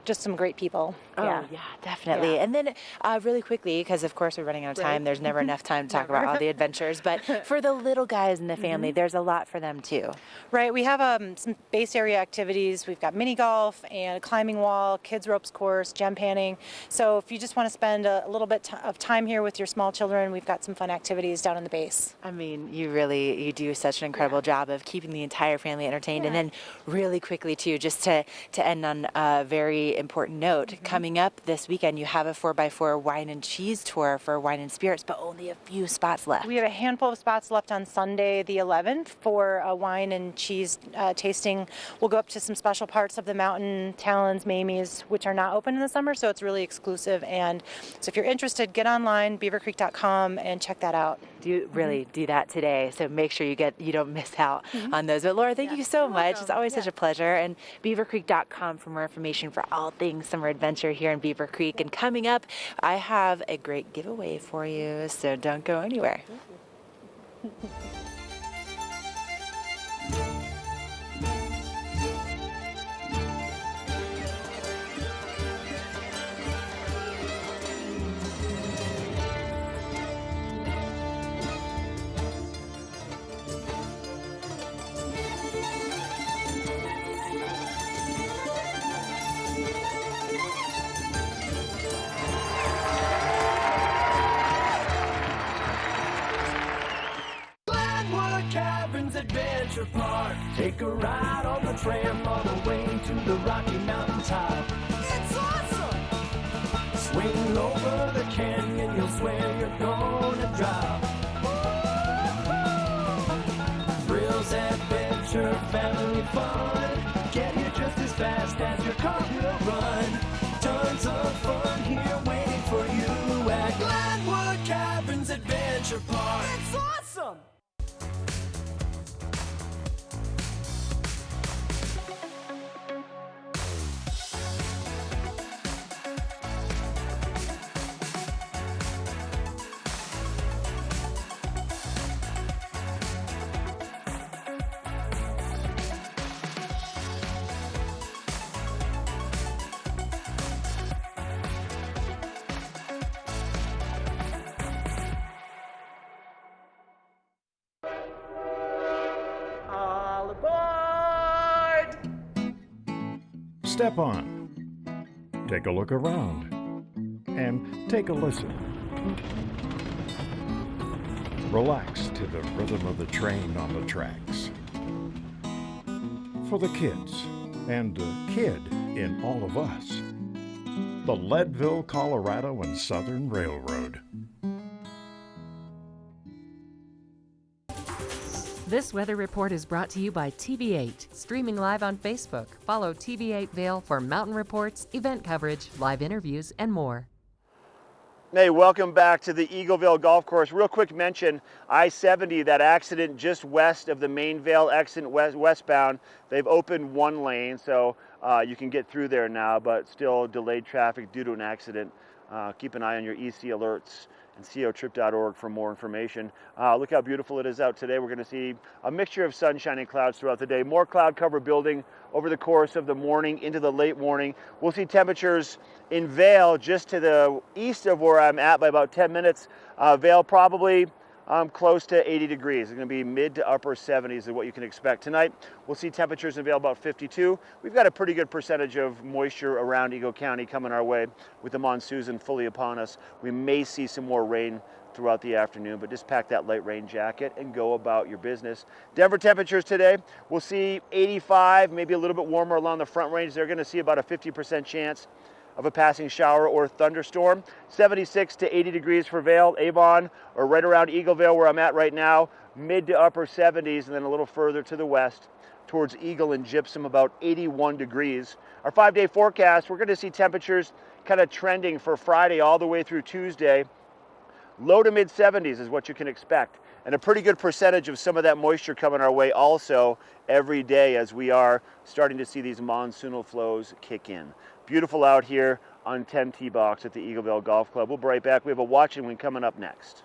just some great people. Oh, yeah, definitely. Yeah. And then really quickly, because of course we're running out of time, Right. there's never enough time to talk about all the adventures, but for the little guys in the family, there's a lot for them too. Right, we have some base area activities. We've got mini golf and a climbing wall, kids ropes course, gem panning. So if you just want to spend a little bit of time here with your small children, we've got some fun activities down in the base. I mean, you do such an incredible job of keeping the entire family entertained. And then really quickly too, just to end on a very important note, coming up this weekend, you have a 4x4 wine and cheese tour for wine and spirits, but only a few spots left. We have a handful of spots left on Sunday the 11th for a wine and cheese tasting. We'll go up to some special parts of the mountain, Talons, Mamie's, which are not open in the summer, so it's really exclusive. And so if you're interested, get online, beavercreek.com, and check that out. Do that today, so make sure you don't miss out on those. But Laura, thank you so much. It's always such a pleasure. And beavercreek.com for more information for all things summer adventure here in Beaver Creek. And coming up, I have a great giveaway for you, so don't go anywhere. Adventure Park. Take a ride on the tram all the way to the Rocky Mountain top. It's awesome! Swing over the canyon, you'll swear you're gonna drop. Thrills, adventure, family fun. Get here just as fast as your car will run. Tons of fun here waiting for you at Glenwood Caverns Adventure Park. It's awesome! Step on, take a look around, and take a listen. Relax to the rhythm of the train on the tracks. For the kids, and the kid in all of us, the Leadville, Colorado and Southern Railroad. This weather report is brought to you by TV8, streaming live on Facebook. Follow TV8 Vail for mountain reports, event coverage, live interviews, and more. Hey, welcome back to the Eagleville Golf Course. Real quick mention, I-70, that accident just west of the main Vail exit westbound, they've opened one lane, so you can get through there now, but still delayed traffic due to an accident. Keep an eye on your EC alerts and cotrip.org for more information. Look how beautiful it is out today. We're going to see a mixture of sunshine and clouds throughout the day. More cloud cover building over the course of the morning into the late morning. We'll see temperatures in Vail just to the east of where I'm at by about 10 minutes. Vail probably close to 80 degrees. It's going to be mid to upper 70s is what you can expect tonight. We'll see temperatures in Vail about 52. We've got a pretty good percentage of moisture around Eagle County coming our way with the monsoon fully upon us. We may see some more rain throughout the afternoon, but just pack that light rain jacket and go about your business. Denver temperatures today, we'll see 85, maybe a little bit warmer along the front range. They're going to see about a 50% chance of a passing shower or thunderstorm. 76 to 80 degrees for Vail, Avon, or right around Eagleville where I'm at right now, mid to upper 70s, and then a little further to the west towards Eagle and Gypsum, about 81 degrees. Our 5-day forecast, we're going to see temperatures kind of trending for Friday all the way through Tuesday. Low to mid 70s is what you can expect, and a pretty good percentage of some of that moisture coming our way also every day as we are starting to see these monsoonal flows kick in. Beautiful out here on 10 Tee Box at the Eagleville Golf Club. We'll be right back. We have a watch and win coming up next.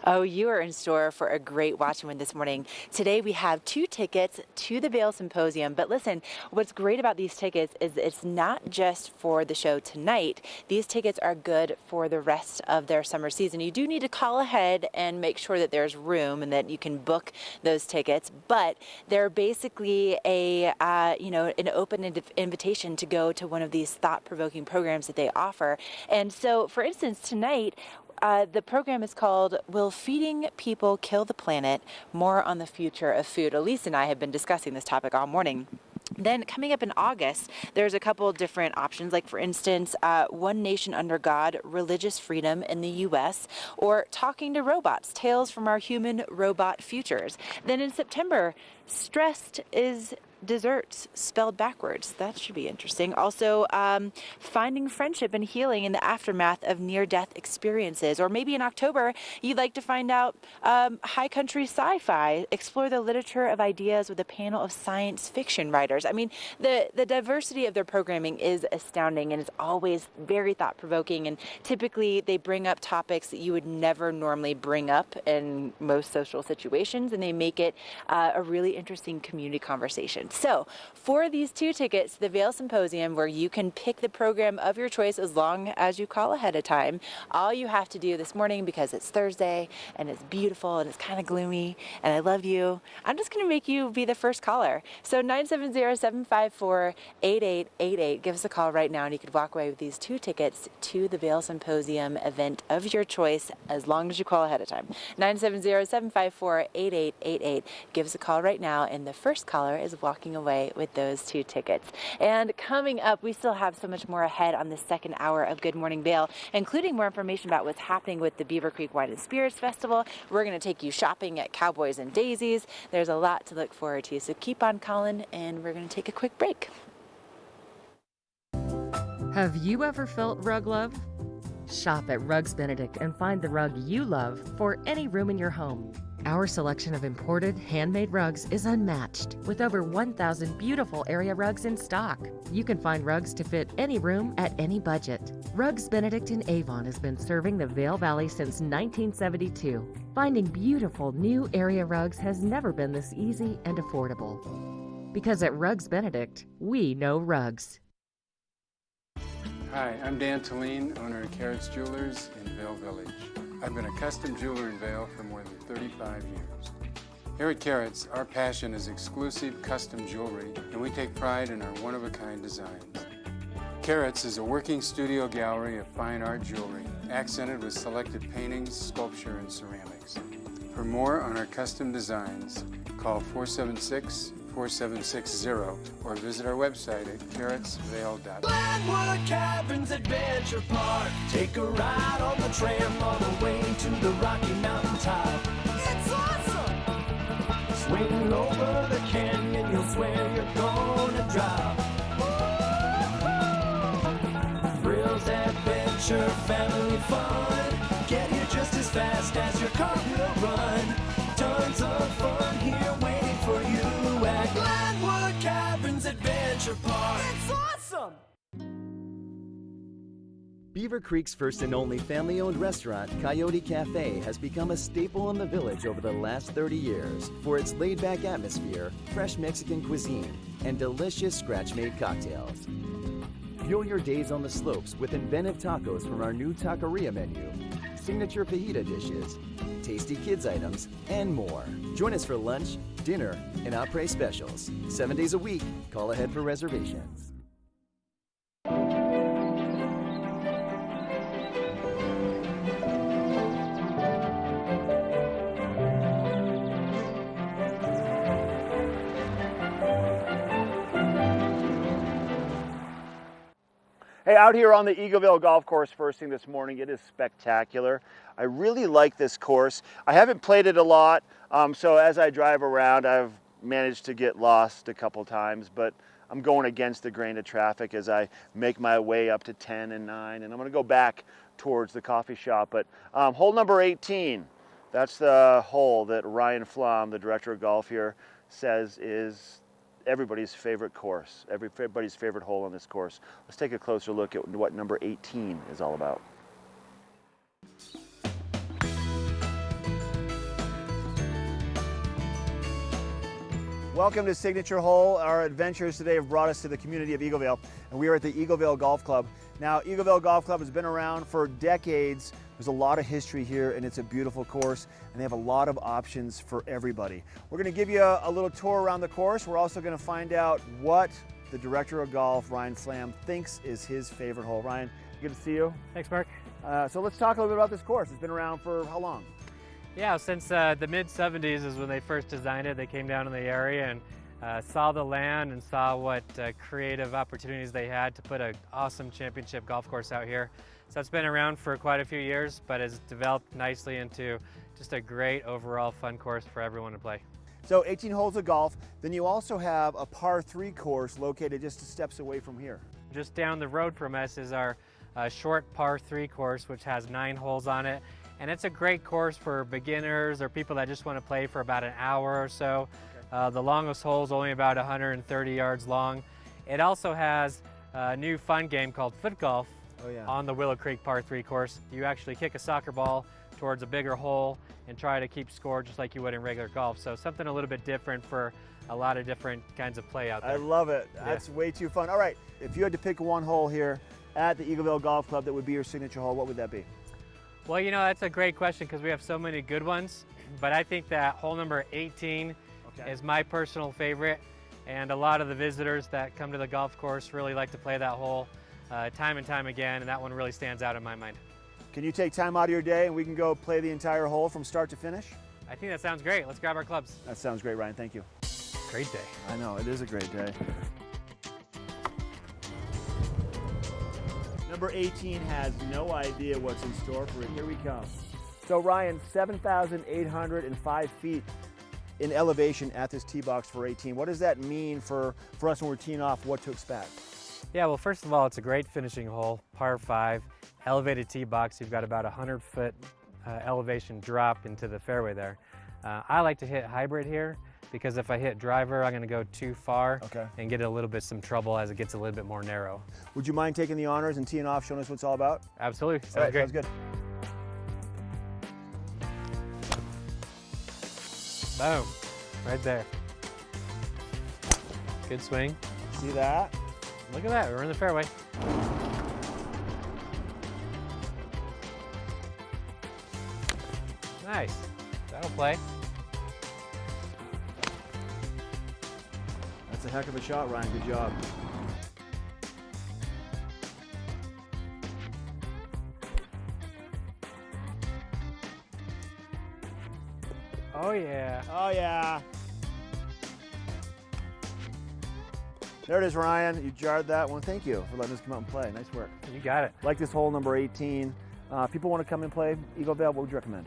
Oh, you are in store for a great watch and win this morning. Today we have 2 tickets to the Vail Symposium. But listen, what's great about these tickets is it's not just for the show tonight. These tickets are good for the rest of their summer season. You do need to call ahead and make sure that there's room and that you can book those tickets. But they're basically an open invitation to go to one of these thought-provoking programs that they offer. And so, for instance, tonight, the program is called Will Feeding People Kill the Planet? More on the Future of Food. Elise and I have been discussing this topic all morning. Then coming up in August, there's a couple different options, like for instance, One Nation Under God, Religious Freedom in the U.S., or Talking to Robots, Tales from Our Human Robot Futures. Then in September, Stressed is Desserts spelled backwards. That should be interesting. Also, finding friendship and healing in the aftermath of near-death experiences. Or maybe in October, you'd like to find out high country sci-fi, explore the literature of ideas with a panel of science fiction writers. I mean, the diversity of their programming is astounding, and it's always very thought-provoking. And typically, they bring up topics that you would never normally bring up in most social situations, and they make it a really interesting community conversation. So, for these 2 tickets to the Vail Symposium, where you can pick the program of your choice as long as you call ahead of time, all you have to do this morning, because it's Thursday and it's beautiful and it's kind of gloomy and I love you, I'm just going to make you be the first caller. So 970-754-8888. Give us a call right now and you could walk away with these 2 tickets to the Vail Symposium event of your choice as long as you call ahead of time. 970-754-8888. Give us a call right now and the first caller is walking away with those 2 tickets. And coming up, we still have so much more ahead on the second hour of Good Morning Vail, including more information about what's happening with the Beaver Creek Wine and Spirits Festival. We're going to take you shopping at Cowboys and Daisies. There's a lot to look forward to, so keep on calling, and we're going to take a quick break. Have you ever felt rug love? Shop at Rugs Benedict and find the rug you love for any room in your home. Our selection of imported, handmade rugs is unmatched, with over 1,000 beautiful area rugs in stock. You can find rugs to fit any room at any budget. Rugs Benedict in Avon has been serving the Vail Valley since 1972. Finding beautiful new area rugs has never been this easy and affordable. Because at Rugs Benedict, we know rugs. Hi, I'm Dan Talene, owner of Carrots Jewelers in Vail Village. I've been a custom jeweler in Vail for more than 35 years. Here at Carrots, our passion is exclusive custom jewelry, and we take pride in our one-of-a-kind designs. Carrots is a working studio gallery of fine art jewelry, accented with selected paintings, sculpture, and ceramics. For more on our custom designs, call 476-4760 or visit our website at carrotsvail.com. Glenwood Caverns Adventure Park. Take a ride on the tram all the way to the Rocky Mountain top. It's awesome! Swing over the canyon, you'll swear you're gonna drop. Thrills, adventure, family fun. Get here just as fast as your car will run. Tons of fun here waiting for you at Glenwood Caverns Adventure Park. It's awesome! Beaver Creek's first and only family-owned restaurant, Coyote Cafe, has become a staple in the village over the last 30 years for its laid-back atmosphere, fresh Mexican cuisine, and delicious scratch-made cocktails. Fuel your days on the slopes with inventive tacos from our new taqueria menu, signature fajita dishes, tasty kids items, and more. Join us for lunch, dinner, and après specials. 7 days a week. Call ahead for reservations. Hey, out here on the Eagleville Golf Course first thing this morning, it is spectacular. I really like this course. I haven't played it a lot, so as I drive around, I've managed to get lost a couple times, but I'm going against the grain of traffic as I make my way up to 10 and 9, and I'm gonna go back towards the coffee shop. But hole number 18, that's the hole that Ryan Flom, the director of golf here, says is everybody's favorite course, everybody's favorite hole on this course. Let's take a closer look at what number 18 is all about. Welcome to Signature Hole. Our adventures today have brought us to the community of Eagleville, and we are at the Eagleville Golf Club. Now, Eagleville Golf Club has been around for decades. There's a lot of history here, and it's a beautiful course, and they have a lot of options for everybody. We're going to give you a little tour around the course. We're also going to find out what the director of golf, Ryan Flam, thinks is his favorite hole. Ryan, good to see you. Thanks, Mark. So let's talk a little bit about this course. It's been around for how long? Yeah, since the mid-'70s is when they first designed it. They came down in the area and saw the land and saw what creative opportunities they had to put an awesome championship golf course out here. So it's been around for quite a few years, but has developed nicely into just a great overall fun course for everyone to play. So 18 holes of golf. Then you also have a par 3 course located just steps away from here. Just down the road from us is our short par 3 course, which has 9 holes on it. And it's a great course for beginners or people that just want to play for about an hour or so. Okay. The longest hole is only about 130 yards long. It also has a new fun game called foot golf on the Willow Creek par 3 course. You actually kick a soccer ball towards a bigger hole and try to keep score just like you would in regular golf. So something a little bit different for a lot of different kinds of play out there. I love it. That's way too fun. All right, if you had to pick one hole here at the Eagleville Golf Club that would be your signature hole, what would that be? Well, you know, that's a great question because we have so many good ones, but I think that hole number 18 is my personal favorite, and a lot of the visitors that come to the golf course really like to play that hole time and time again, and that one really stands out in my mind. Can you take time out of your day and we can go play the entire hole from start to finish? I think that sounds great. Let's grab our clubs. That sounds great, Ryan. Thank you. Great day. I know, it is a great day. Number 18 has no idea what's in store for it. Here we come. So Ryan, 7,805 feet in elevation at this tee box for 18. What does that mean for us when we're teeing off, what to expect? Yeah, well, first of all, it's a great finishing hole, par 5, elevated tee box. You've got about 100-foot elevation drop into the fairway there. I like to hit hybrid here because if I hit driver, I'm going to go too far and get a little bit some trouble as it gets a little bit more narrow. Would you mind taking the honors and teeing off, showing us what it's all about? Absolutely. Sounds great. Sounds good. Boom. Right there. Good swing. See that? Look at that. We're in the fairway. Nice. That'll play. That's a heck of a shot, Ryan. Good job. Oh, yeah. Oh, yeah. There it is, Ryan. You jarred that one. Thank you for letting us come out and play. Nice work. You got it. Like this hole number 18. People want to come and play Eagleville, what would you recommend?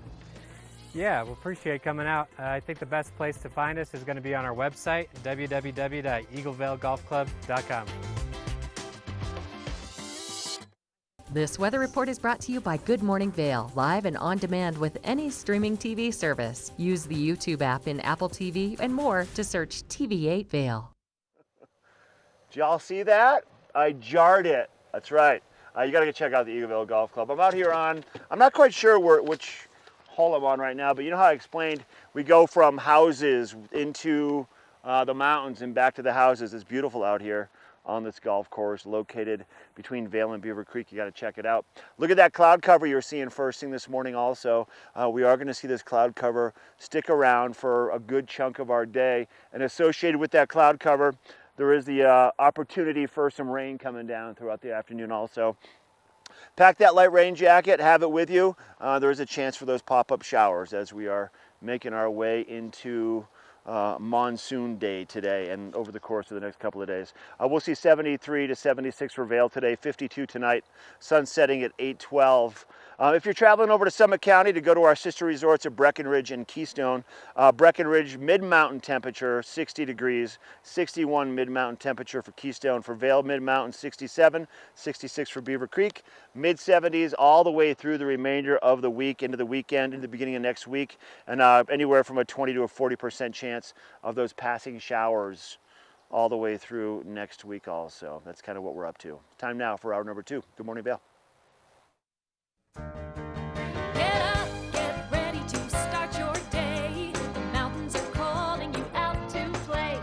Yeah, we appreciate coming out. I think the best place to find us is going to be on our website, www.eaglevillegolfclub.com. This weather report is brought to you by Good Morning Vail, live and on demand with any streaming TV service. Use the YouTube app in Apple TV and more to search TV8 Vail. Did y'all see that? I jarred it. That's right. You got to go check out the Eagleville Golf Club. I'm out here on, I'm not quite sure which hole I'm on right now, but you know how I explained we go from houses into the mountains and back to the houses. It's beautiful out here on this golf course located between Vail and Beaver Creek. You got to check it out. Look at that cloud cover you're seeing first thing this morning also. We are going to see this cloud cover stick around for a good chunk of our day, and associated with that cloud cover there is the opportunity for some rain coming down throughout the afternoon also. Pack that light rain jacket, have it with you. There is a chance for those pop-up showers as we are making our way into monsoon day today and over the course of the next couple of days. We'll see 73 to 76 for Vail today, 52 tonight, sun setting at 8:12. If you're traveling over to Summit County to go to our sister resorts at Breckenridge and Keystone, Breckenridge mid-mountain temperature 60 degrees, 61 mid-mountain temperature for Keystone. For Vail mid-mountain 67, 66 for Beaver Creek, mid-70s all the way through the remainder of the week into the weekend, into the beginning of next week, and anywhere from a 20 to a 40% chance of those passing showers all the way through next week also. That's kind of what we're up to. Time now for hour number 2. Good morning, Vail. Get up, get ready to start your day. The mountains are calling you out to play.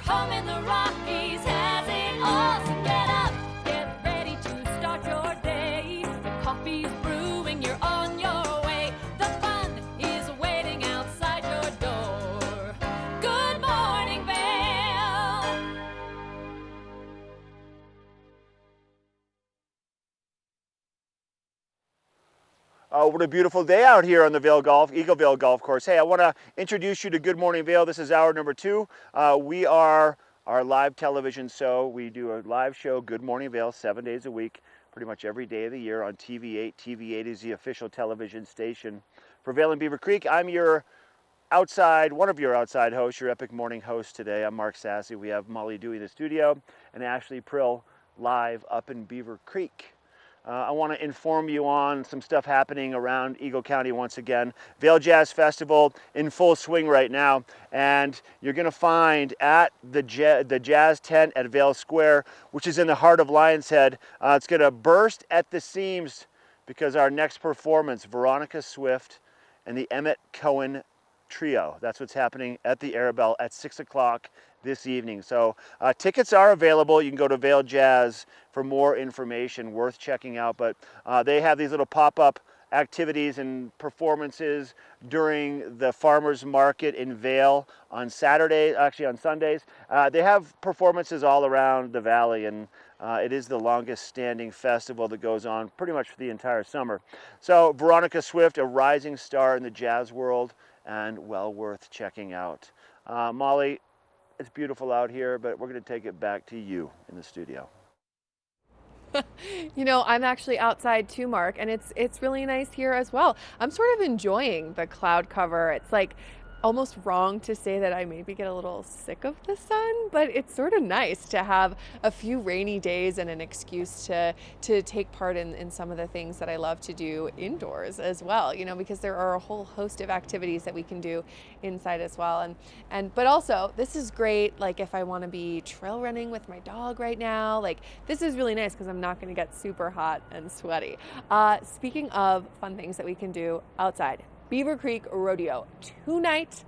home in the Rockies has it all. So get up, get ready to start your day. The coffee's brewing, you're on your way. The fun is waiting outside your door. Good morning, Vail. What a beautiful day out here on the Eagle Vail Golf Course. Hey, I want to introduce you to Good Morning Vail. This is hour number 2. We are our live television show. We do a live show, Good Morning Vail, 7 days a week, pretty much every day of the year on TV8. TV8 is the official television station for Vail and Beaver Creek. I'm one of your outside hosts, your epic morning host today. I'm Mark Sassy. We have Molly Dewey in the studio and Ashley Prill live up in Beaver Creek. I want to inform you on some stuff happening around Eagle County once again. Vail Jazz Festival in full swing right now, and you're going to find at the Jazz tent at Vail Square, which is in the heart of Lion's Head, it's going to burst at the seams because our next performance, Veronica Swift and the Emmett Cohen Trio. That's what's happening at the Arabelle at 6 o'clock this evening. So tickets are available. You can go to Vail Jazz for more information, worth checking out. But they have these little pop-up activities and performances during the farmers market in Vail on Saturday, actually on Sundays. They have performances all around the valley, and it is the longest standing festival that goes on pretty much for the entire summer. So Veronica Swift, a rising star in the jazz world, and well worth checking out. Molly, it's beautiful out here, but we're going to take it back to you in the studio. You know, I'm actually outside too, Mark, and it's really nice here as well. I'm sort of enjoying the cloud cover. It's like almost wrong to say that I maybe get a little sick of the sun, but it's sort of nice to have a few rainy days and an excuse to take part in some of the things that I love to do indoors as well, you know, because there are a whole host of activities that we can do inside as well. But also this is great, like if I want to be trail running with my dog right now, like this is really nice because I'm not going to get super hot and sweaty. Speaking of fun things that we can do outside, Beaver Creek Rodeo tonight.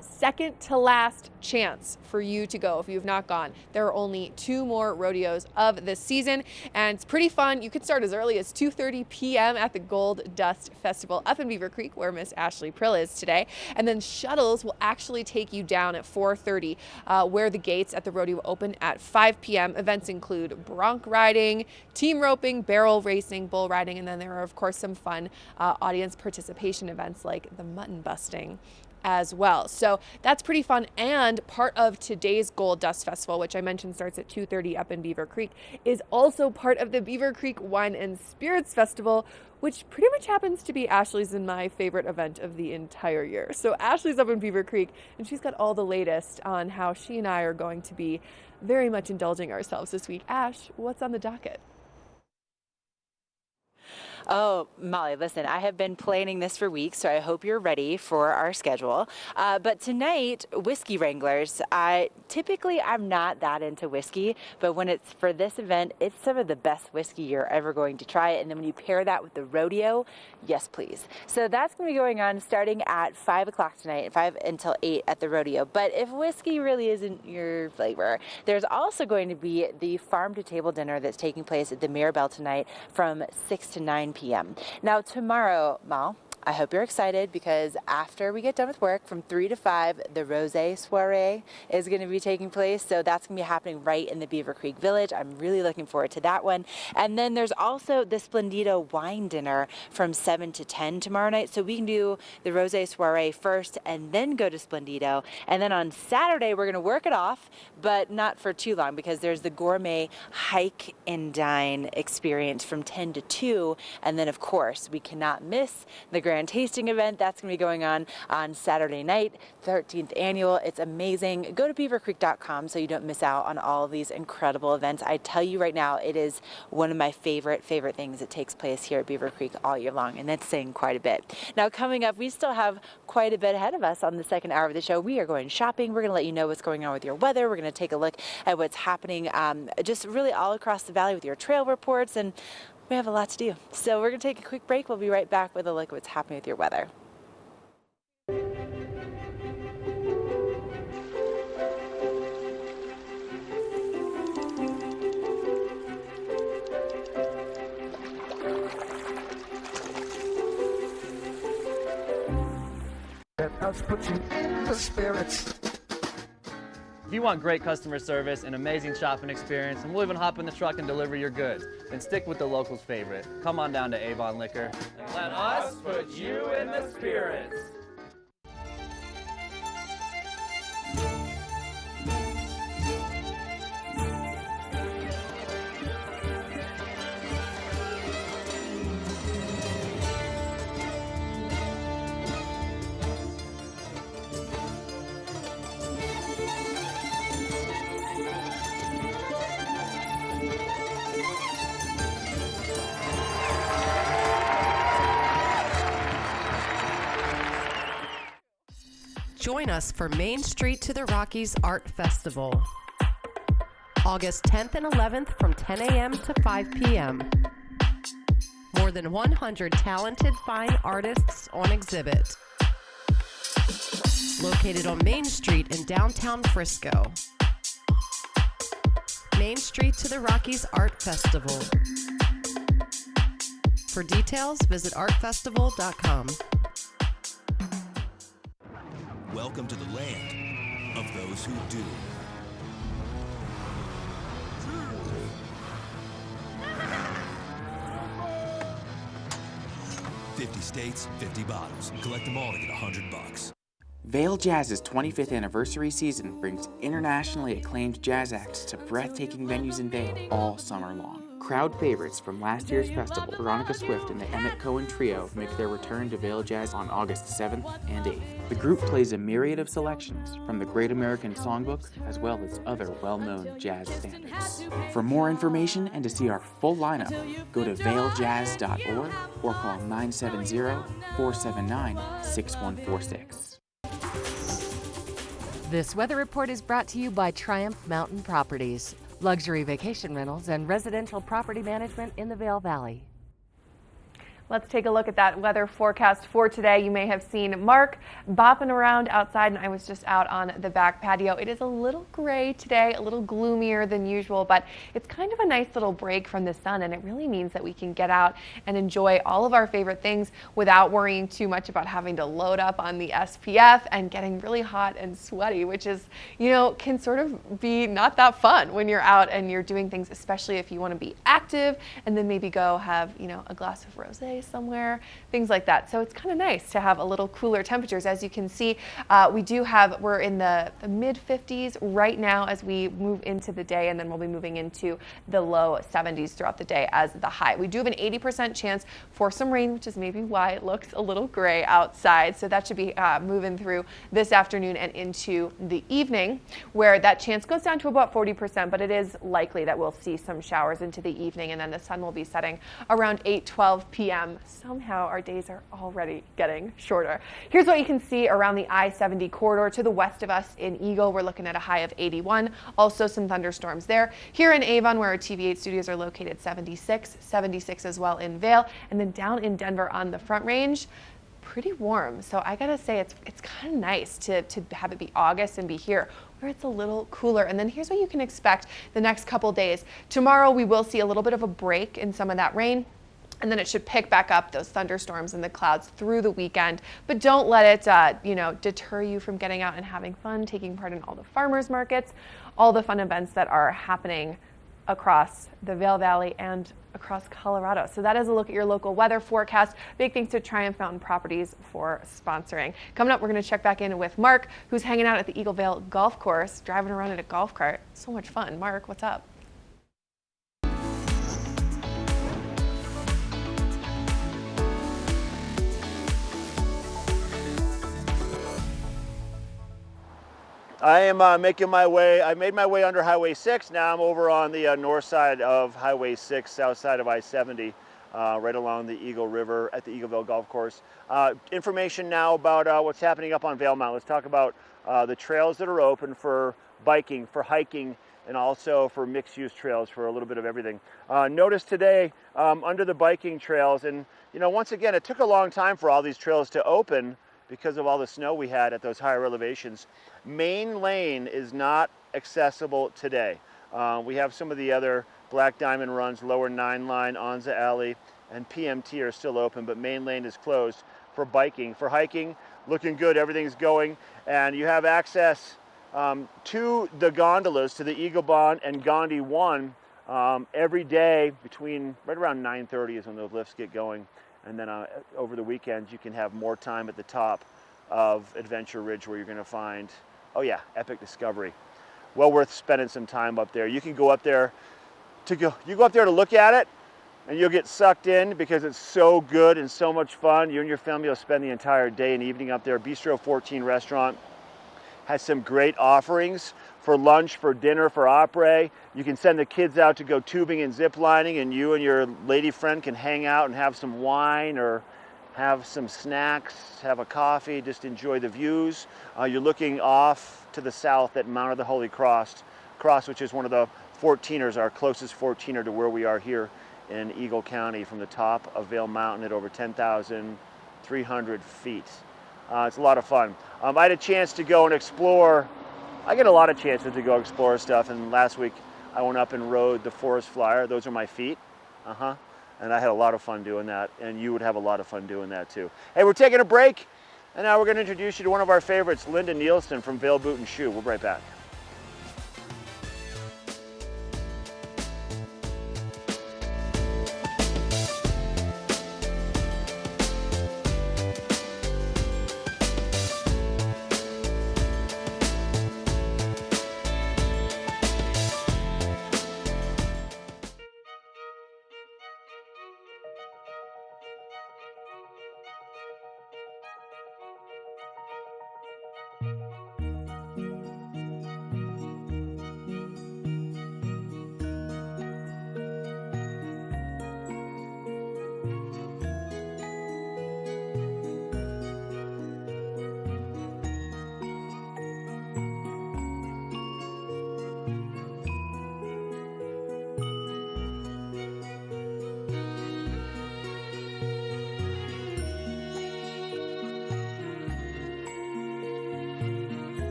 Second to last chance for you to go if you've not gone. There are only 2 more rodeos of this season, and it's pretty fun. You can start as early as 2:30 p.m. at the Gold Dust Festival up in Beaver Creek, where Miss Ashley Prill is today. And then shuttles will actually take you down at 4:30, where the gates at the rodeo open at 5 p.m. Events include bronc riding, team roping, barrel racing, bull riding, and then there are, of course, some fun audience participation events like the mutton busting as well. So that's pretty fun, and part of today's Gold Dust Festival, which I mentioned starts at 2:30 up in Beaver Creek, is also part of the Beaver Creek Wine and Spirits Festival, which pretty much happens to be Ashley's and my favorite event of the entire year. So Ashley's up in Beaver Creek, and she's got all the latest on how she and I are going to be very much indulging ourselves this week. Ash, what's on the docket? Oh, Molly, listen, I have been planning this for weeks, so I hope you're ready for our schedule. But tonight, Whiskey Wranglers. Typically, I'm not that into whiskey, but when it's for this event, it's some of the best whiskey you're ever going to try. And then when you pair that with the rodeo, yes, please. So that's going to be going on starting at 5 o'clock tonight, 5 until 8 at the rodeo. But if whiskey really isn't your flavor, there's also going to be the farm-to-table dinner that's taking place at the Mirabelle tonight from 6 to 9 p.m. Now tomorrow, Mal, I hope you're excited because after we get done with work from 3 to 5, the Rosé Soirée is going to be taking place. So that's going to be happening right in the Beaver Creek Village. I'm really looking forward to that one. And then there's also the Splendido wine dinner from 7 to 10 tomorrow night. So we can do the Rosé Soirée first and then go to Splendido. And then on Saturday, we're going to work it off, but not for too long because there's the gourmet hike and dine experience from 10 to 2. And then, of course, we cannot miss the grand tasting event. That's going to be going on Saturday night, 13th annual. It's amazing. Go to beavercreek.com so you don't miss out on all of these incredible events. I tell you right now, it is one of my favorite things that takes place here at Beaver Creek all year long, and that's saying quite a bit. Now, coming up, we still have quite a bit ahead of us on the second hour of the show. We are going shopping. We're going to let you know what's going on with your weather. We're going to take a look at what's happening just really all across the valley with your trail reports, and we have a lot to do. So we're going to take a quick break. We'll be right back with a look at what's happening with your weather. House puts you in the spirits. If you want great customer service and amazing shopping experience, and we'll even hop in the truck and deliver your goods, then stick with the locals' favorite. Come on down to Avon Liquor. And let us put you in the spirits. Join us for Main Street to the Rockies Art Festival. August 10th and 11th from 10 a.m. to 5 p.m. More than 100 talented fine artists on exhibit. Located on Main Street in downtown Frisco. Main Street to the Rockies Art Festival. For details, visit artfestival.com. Welcome to the land of those who do. $50 states, 50 bottles. Collect them all to get $100. Vail Jazz's 25th anniversary season brings internationally acclaimed jazz acts to breathtaking venues in Vail all summer long. Crowd favorites from last year's festival, Veronica Swift and the Emmett Cohen Trio, make their return to Vail Jazz on August 7th and 8th. The group plays a myriad of selections from the Great American Songbook as well as other well-known jazz standards. For more information and to see our full lineup, go to vailjazz.org or call 970-479-6146. This weather report is brought to you by Triumph Mountain Properties, luxury vacation rentals and residential property management in the Vail Valley. Let's take a look at that weather forecast for today. You may have seen Mark bopping around outside, and I was just out on the back patio. It is a little gray today, a little gloomier than usual, but it's kind of a nice little break from the sun, and it really means that we can get out and enjoy all of our favorite things without worrying too much about having to load up on the SPF and getting really hot and sweaty, which is, can sort of be not that fun when you're out and you're doing things, especially if you want to be active and then maybe go have, a glass of rosé somewhere, things like that. So it's kind of nice to have a little cooler temperatures. As you can see, we're in the mid 50s right now as we move into the day, and then we'll be moving into the low 70s throughout the day as the high. We do have an 80% chance for some rain, which is maybe why it looks a little gray outside. So that should be moving through this afternoon and into the evening, where that chance goes down to about 40%, but it is likely that we'll see some showers into the evening, and then the sun will be setting around 8:12 p.m. Somehow our days are already getting shorter. Here's what you can see around the I-70 corridor to the west of us in Eagle. We're looking at a high of 81. Also some thunderstorms there. Here in Avon, where our TV8 studios are located, 76 as well in Vail. And then down in Denver on the Front Range, pretty warm. So I gotta say it's kind of nice to have it be August and be here where it's a little cooler. And then here's what you can expect the next couple days. Tomorrow we will see a little bit of a break in some of that rain. And then it should pick back up those thunderstorms and the clouds through the weekend. But don't let it, deter you from getting out and having fun, taking part in all the farmers markets, all the fun events that are happening across the Vail Valley and across Colorado. So that is a look at your local weather forecast. Big thanks to Triumph Mountain Properties for sponsoring. Coming up, we're going to check back in with Mark, who's hanging out at the Eagle Vale Golf Course, driving around in a golf cart. So much fun. Mark, what's up? I am making my way. I made my way under Highway 6. Now I'm over on the north side of Highway 6, south side of I-70, right along the Eagle River at the Eagleville Golf Course. Information now about what's happening up on Vail Mountain. Let's talk about the trails that are open for biking, for hiking, and also for mixed-use trails, for a little bit of everything. Notice today under the biking trails, and once again, it took a long time for all these trails to open because of all the snow we had at those higher elevations. Main Lane is not accessible today. We have some of the other Black Diamond runs, Lower 9 Line, Onza Alley, and PMT are still open, but Main Lane is closed for biking. For hiking, looking good. Everything's going, and you have access to the gondolas, to the Eagle Bond and Gondi 1 every day between right around 9:30 is when those lifts get going, and then over the weekends you can have more time at the top of Adventure Ridge where you're going to find, oh yeah, epic discovery. Well worth spending some time up there. You can go up there to look at it, and you'll get sucked in because it's so good and so much fun. You and your family will spend the entire day and evening up there. Bistro 14 restaurant has some great offerings for lunch, for dinner, for après. You can send the kids out to go tubing and zip lining, and you and your lady friend can hang out and have some wine or have some snacks, have a coffee, just enjoy the views. You're looking off to the south at Mount of the Holy Cross, which is one of the 14ers, our closest 14er to where we are here in Eagle County, from the top of Vail Mountain at over 10,300 feet. It's a lot of fun. I had a chance to go and explore. I get a lot of chances to go explore stuff, and last week I went up and rode the Forest Flyer. Those are my feet. And I had a lot of fun doing that, and you would have a lot of fun doing that too. Hey, we're taking a break, and now we're going to introduce you to one of our favorites, Linda Nielsen from Vail Boot and Shoe. We'll be right back.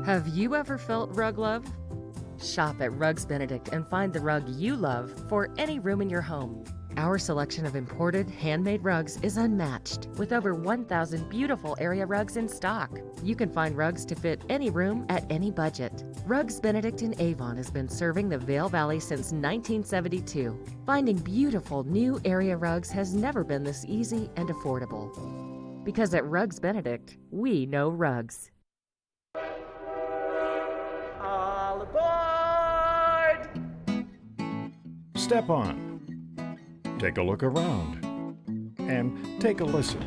Have you ever felt rug love? Shop at Rugs Benedict and find the rug you love for any room in your home. Our selection of imported, handmade rugs is unmatched, with over 1,000 beautiful area rugs in stock. You can find rugs to fit any room at any budget. Rugs Benedict in Avon has been serving the Vail Valley since 1972. Finding beautiful new area rugs has never been this easy and affordable. Because at Rugs Benedict, we know rugs. All aboard! Step on. Take a look around. And take a listen.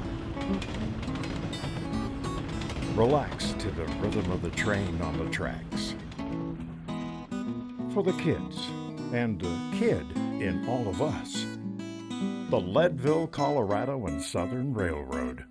Relax to the rhythm of the train on the tracks. For the kids, and a kid in all of us. The Leadville, Colorado and Southern Railroad.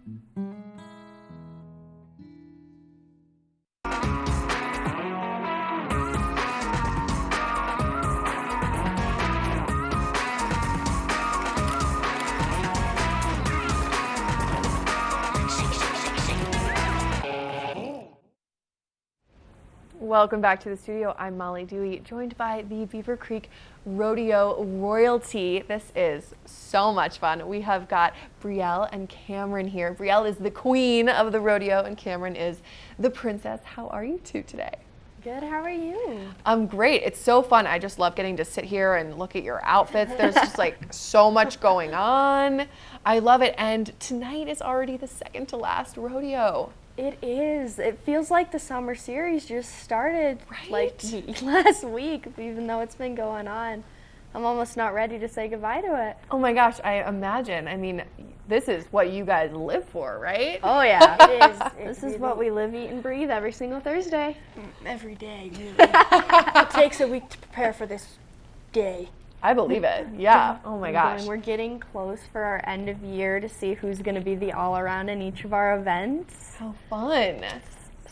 Welcome back to the studio. I'm Molly Dewey, joined by the Beaver Creek Rodeo royalty. This is so much fun. We have got Brielle and Cameron here. Brielle is the queen of the rodeo and Cameron is the princess. How are you two today? Good, how are you? I'm great. It's so fun. I just love getting to sit here and look at your outfits. There's just like so much going on. I love it. And tonight is already the second to last rodeo. It is. It feels like the summer series just started like last week, even though it's been going on. I'm almost not ready to say goodbye to it. Oh my gosh, I imagine. I mean, this is what you guys live for, right? Oh yeah, it is. This is what we live, eat, and breathe every single Thursday. Every day, really. It takes a week to prepare for this day. I believe it. Yeah. Oh my gosh. And we're getting close for our end of year to see who's going to be the all-around in each of our events. How fun.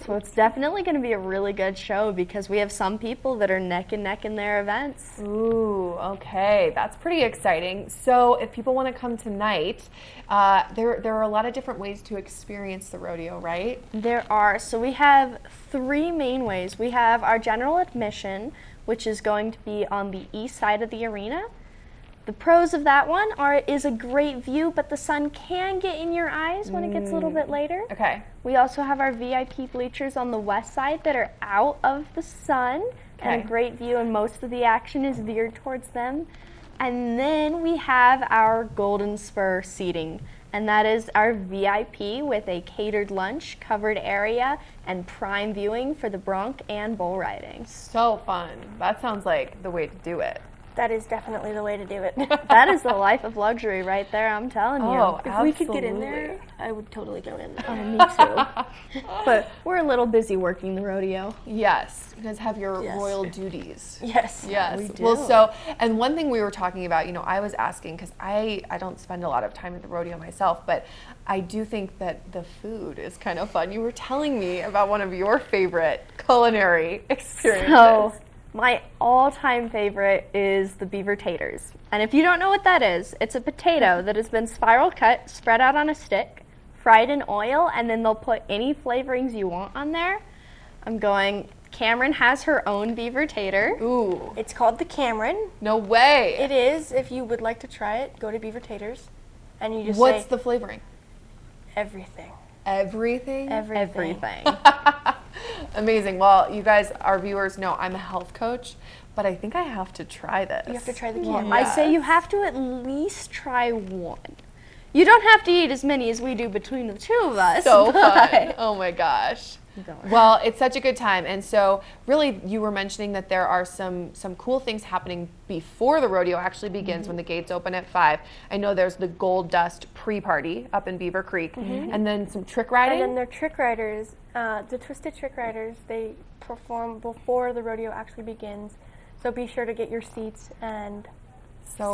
So it's definitely going to be a really good show because we have some people that are neck and neck in their events. Ooh, okay, that's pretty exciting. So if people want to come tonight, there are a lot of different ways to experience the rodeo, right? There are. So we have 3 main ways. We have our general admission, which is going to be on the east side of the arena. The pros of that one is a great view, but the sun can get in your eyes when it gets a little bit later. Okay. We also have our VIP bleachers on the west side that are out of the sun and Okay. a great view, and most of the action is veered towards them. And then we have our Golden Spur seating, and that is our VIP with a catered lunch, covered area, and prime viewing for the bronc and bull riding. So fun. That sounds like the way to do it. That is definitely the way to do it. That is the life of luxury right there, I'm telling you. Oh, If we could get in there, absolutely. I would totally go in. Oh, me too. But we're a little busy working the rodeo. Yes, you guys have your Yes. royal duties. Yes. Yes. we do. Well, so, and one thing we were talking about, I was asking, because I don't spend a lot of time at the rodeo myself, but I do think that the food is kind of fun. You were telling me about one of your favorite culinary experiences. So, my all-time favorite is the beaver taters. And if you don't know what that is, it's a potato that has been spiral cut, spread out on a stick, fried in oil, and then they'll put any flavorings you want on there. Cameron has her own beaver tater. Ooh. It's called the Cameron. No way. It is. If you would like to try it, go to Beaver Taters, and you just What's say the flavoring? everything. Everything? Everything. Amazing. Well, you guys, our viewers know I'm a health coach, but I think I have to try this. You have to try the Well, Cameron. I say you have to at least try one. You don't have to eat as many as we do between the two of us. So but- fun. Oh my gosh. Well, it's such a good time. And so really you were mentioning that there are some cool things happening before the rodeo actually begins when the gates open at 5. I know there's the Gold Dust pre-party up in Beaver Creek and then some trick riding. And then their trick riders, the Twisted Trick Riders, they perform before the rodeo actually begins. So be sure to get your seats and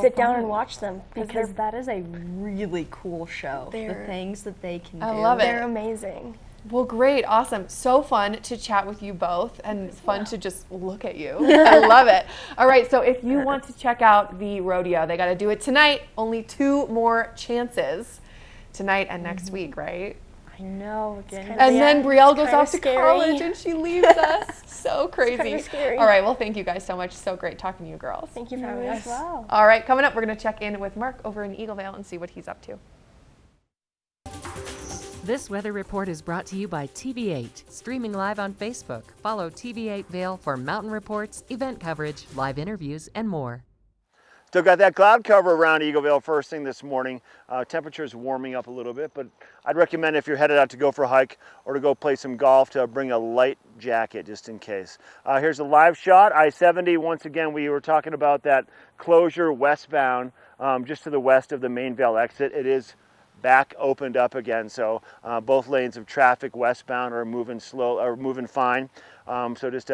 sit down and watch them because that is a really cool show. The They're- things that they can do. I love it. they're amazing. Well, great, awesome. So fun to chat with you both and fun to just look at you. I love it. All right, so if you want to check out the rodeo, they got to do it tonight. Only 2 more chances tonight and next week, right? I know. And then Brielle goes kinda off to scary. college and she leaves us. So crazy. kinda scary. All right, well, thank you guys so much. So great talking to you girls. Thank you for having us. Wow. All right, coming up, we're going to check in with Mark over in Eaglevale and see what he's up to. This weather report is brought to you by TV8, streaming live on Facebook. Follow TV8 Vail for mountain reports, event coverage, live interviews, and more. Still got that cloud cover around Eaglevale first thing this morning. Temperature's warming up a little bit, but I'd recommend if you're headed out to go for a hike or to go play some golf to bring a light jacket just in case. Here's a live shot, I-70. Once again, we were talking about that closure westbound just to the west of the main Vail exit. It is back opened up again, so both lanes of traffic westbound are moving slow or moving fine. So just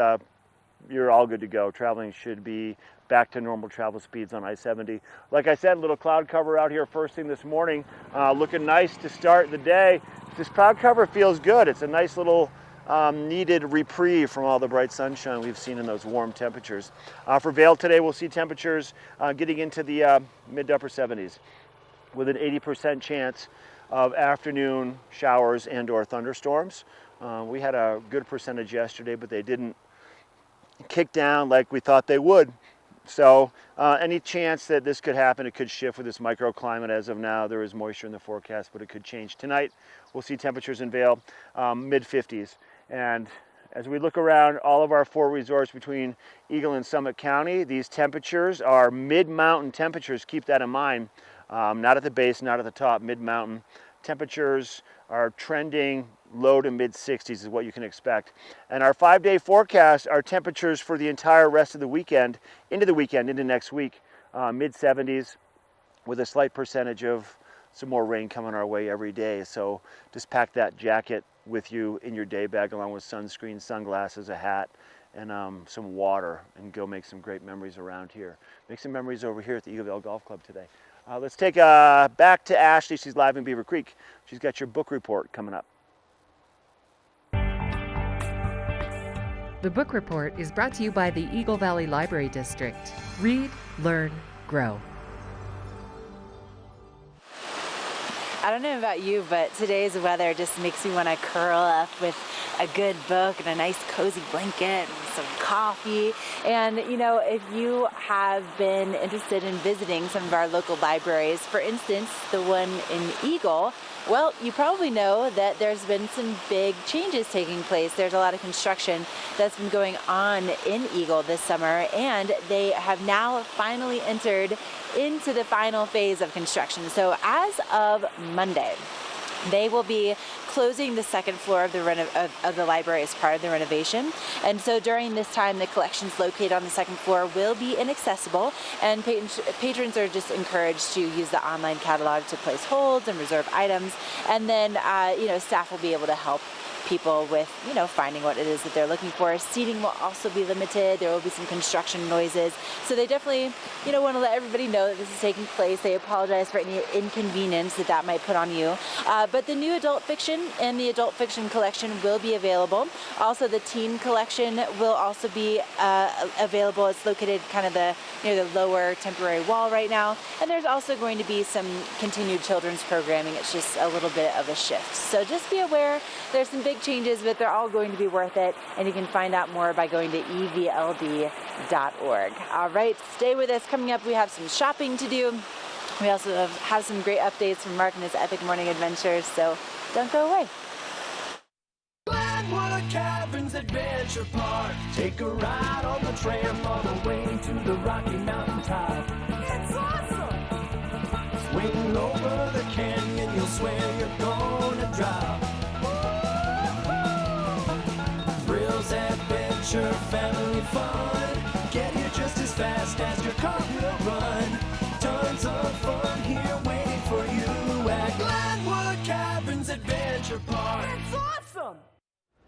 you're all good to go. Traveling should be back to normal travel speeds on I-70. Like I said, little cloud cover out here first thing this morning, looking nice to start the day. This cloud cover feels good. It's a nice little needed reprieve from all the bright sunshine we've seen in those warm temperatures. For Vail today, we'll see temperatures getting into the mid to upper 70s. With an 80% chance of afternoon showers and or thunderstorms. We had a good percentage yesterday, but they didn't kick down like we thought they would. So any chance that this could happen, it could shift with this microclimate. As of now, there is moisture in the forecast, but it could change. Tonight, we'll see temperatures in Vail mid-50s. And as we look around all of our 4 resorts between Eagle and Summit County, these temperatures are mid-mountain temperatures. Keep that in mind. Not at the base, not at the top, mid-mountain. Temperatures are trending low to mid-60s is what you can expect. And our 5-day forecast, our temperatures for the entire rest of the weekend, into next week, mid-70s with a slight percentage of some more rain coming our way every day. So just pack that jacket with you in your day bag along with sunscreen, sunglasses, a hat, and some water, and go make some great memories around here. Make some memories over here at the Eaglevale Golf Club today. Let's take back to Ashley. She's live in Beaver Creek. She's got your book report coming up. The book report is brought to you by the Eagle Valley Library District. Read, learn, grow. I don't know about you, but today's weather just makes me want to curl up with a good book and a nice cozy blanket and some coffee. And you know, if you have been interested in visiting some of our local libraries, for instance, the one in Eagle, well, you probably know that there's been some big changes taking place. There's a lot of construction that's been going on in Eagle this summer, and they have now finally entered into the final phase of construction. So as of Monday, they will be closing the second floor of the library as part of the renovation. And so during this time, the collections located on the second floor will be inaccessible, and patrons are just encouraged to use the online catalog to place holds and reserve items. And then, staff will be able to help people with, finding what it is that they're looking for. Seating will also be limited. There will be some construction noises. So they definitely, want to let everybody know that this is taking place. They apologize for any inconvenience that might put on you. But the new adult fiction and the adult fiction collection will be available. Also, the teen collection will also be available. It's located kind of near the lower temporary wall right now. And there's also going to be some continued children's programming. It's just a little bit of a shift. So just be aware, there's some big changes, but they're all going to be worth it, and you can find out more by going to evld.org. All right, stay with us. Coming up, we have some shopping to do. We also have some great updates from Mark and his epic morning adventures, so don't go away. Glenwood Caverns Adventure Park. Take a ride on the tram all the way to the Rocky Mountain top. It's awesome! Swing over the canyon, you'll swear you're gonna drop. Thrills, adventure, family fun. Get here just as fast as your car will run. Tons of fun here waiting for you at Glenwood Caverns Adventure Park. It's awesome!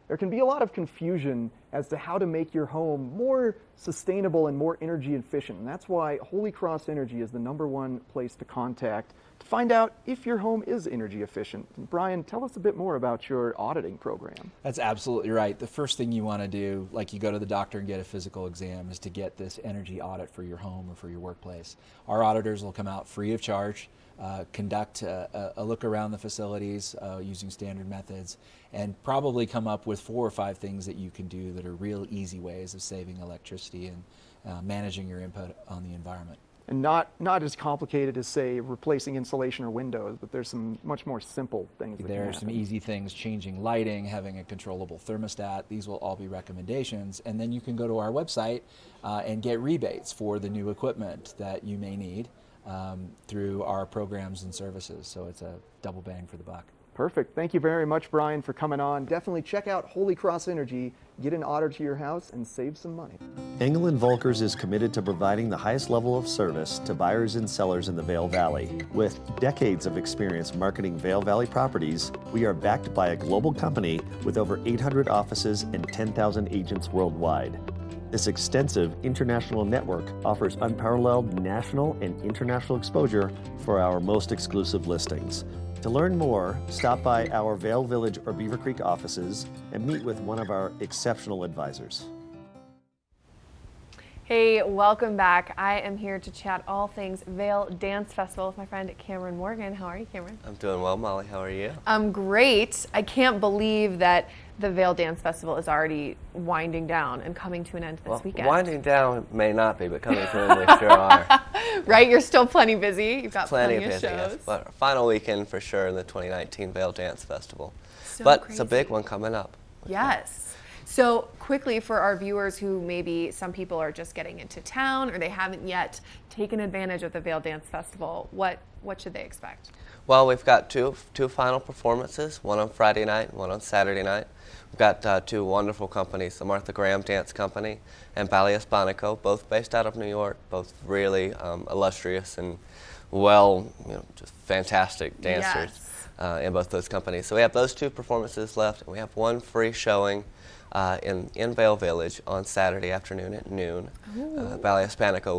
There can be a lot of confusion as to how to make your home more sustainable and more energy efficient. And that's why Holy Cross Energy is the #1 place to contact to find out if your home is energy efficient. And Brian, tell us a bit more about your auditing program. That's absolutely right. The first thing you want to do, like you go to the doctor and get a physical exam, is to get this energy audit for your home or for your workplace. Our auditors will come out free of charge, conduct a look around the facilities using standard methods, and probably come up with 4 or 5 things that you can do that are real easy ways of saving electricity and managing your input on the environment. And not as complicated as, say, replacing insulation or windows, but there's some much more simple things that There can are some happen. easy things, changing lighting, having a controllable thermostat. These will all be recommendations. And then you can go to our website and get rebates for the new equipment that you may need through our programs and services. So it's a double bang for the buck. Perfect. Thank you very much, Brian, for coming on. Definitely check out Holy Cross Energy, get an audit to your house, and save some money. Engel & Volkers is committed to providing the highest level of service to buyers and sellers in the Vail Valley. With decades of experience marketing Vail Valley properties, we are backed by a global company with over 800 offices and 10,000 agents worldwide. This extensive international network offers unparalleled national and international exposure for our most exclusive listings. To learn more, stop by our Vail Village or Beaver Creek offices and meet with one of our exceptional advisors. Hey, welcome back. I am here to chat all things Vail Dance Festival with my friend Cameron Morgan. How are you, Cameron? I'm doing well, Molly. How are you? I'm great. I can't believe that the Vail Dance Festival is already winding down and coming to an end this weekend. Winding down may not be, but coming to an end we sure are. Right? You're still plenty busy. You've got plenty of busy, shows. yes. But our final weekend for sure in the 2019 Vail Dance Festival. So but crazy. It's a big one coming up. Yes. So quickly, for our viewers who maybe some people are just getting into town or they haven't yet taken advantage of the Vail Dance Festival, what should they expect? Well, we've got two final performances, one on Friday night, one on Saturday night. We've got 2 wonderful companies, the Martha Graham Dance Company and Ballet Hispanico, both based out of New York, both really illustrious and just fantastic dancers in both those companies. So we have those 2 performances left, and we have 1 free showing in Vail Village on Saturday afternoon at noon. Ballet Hispanico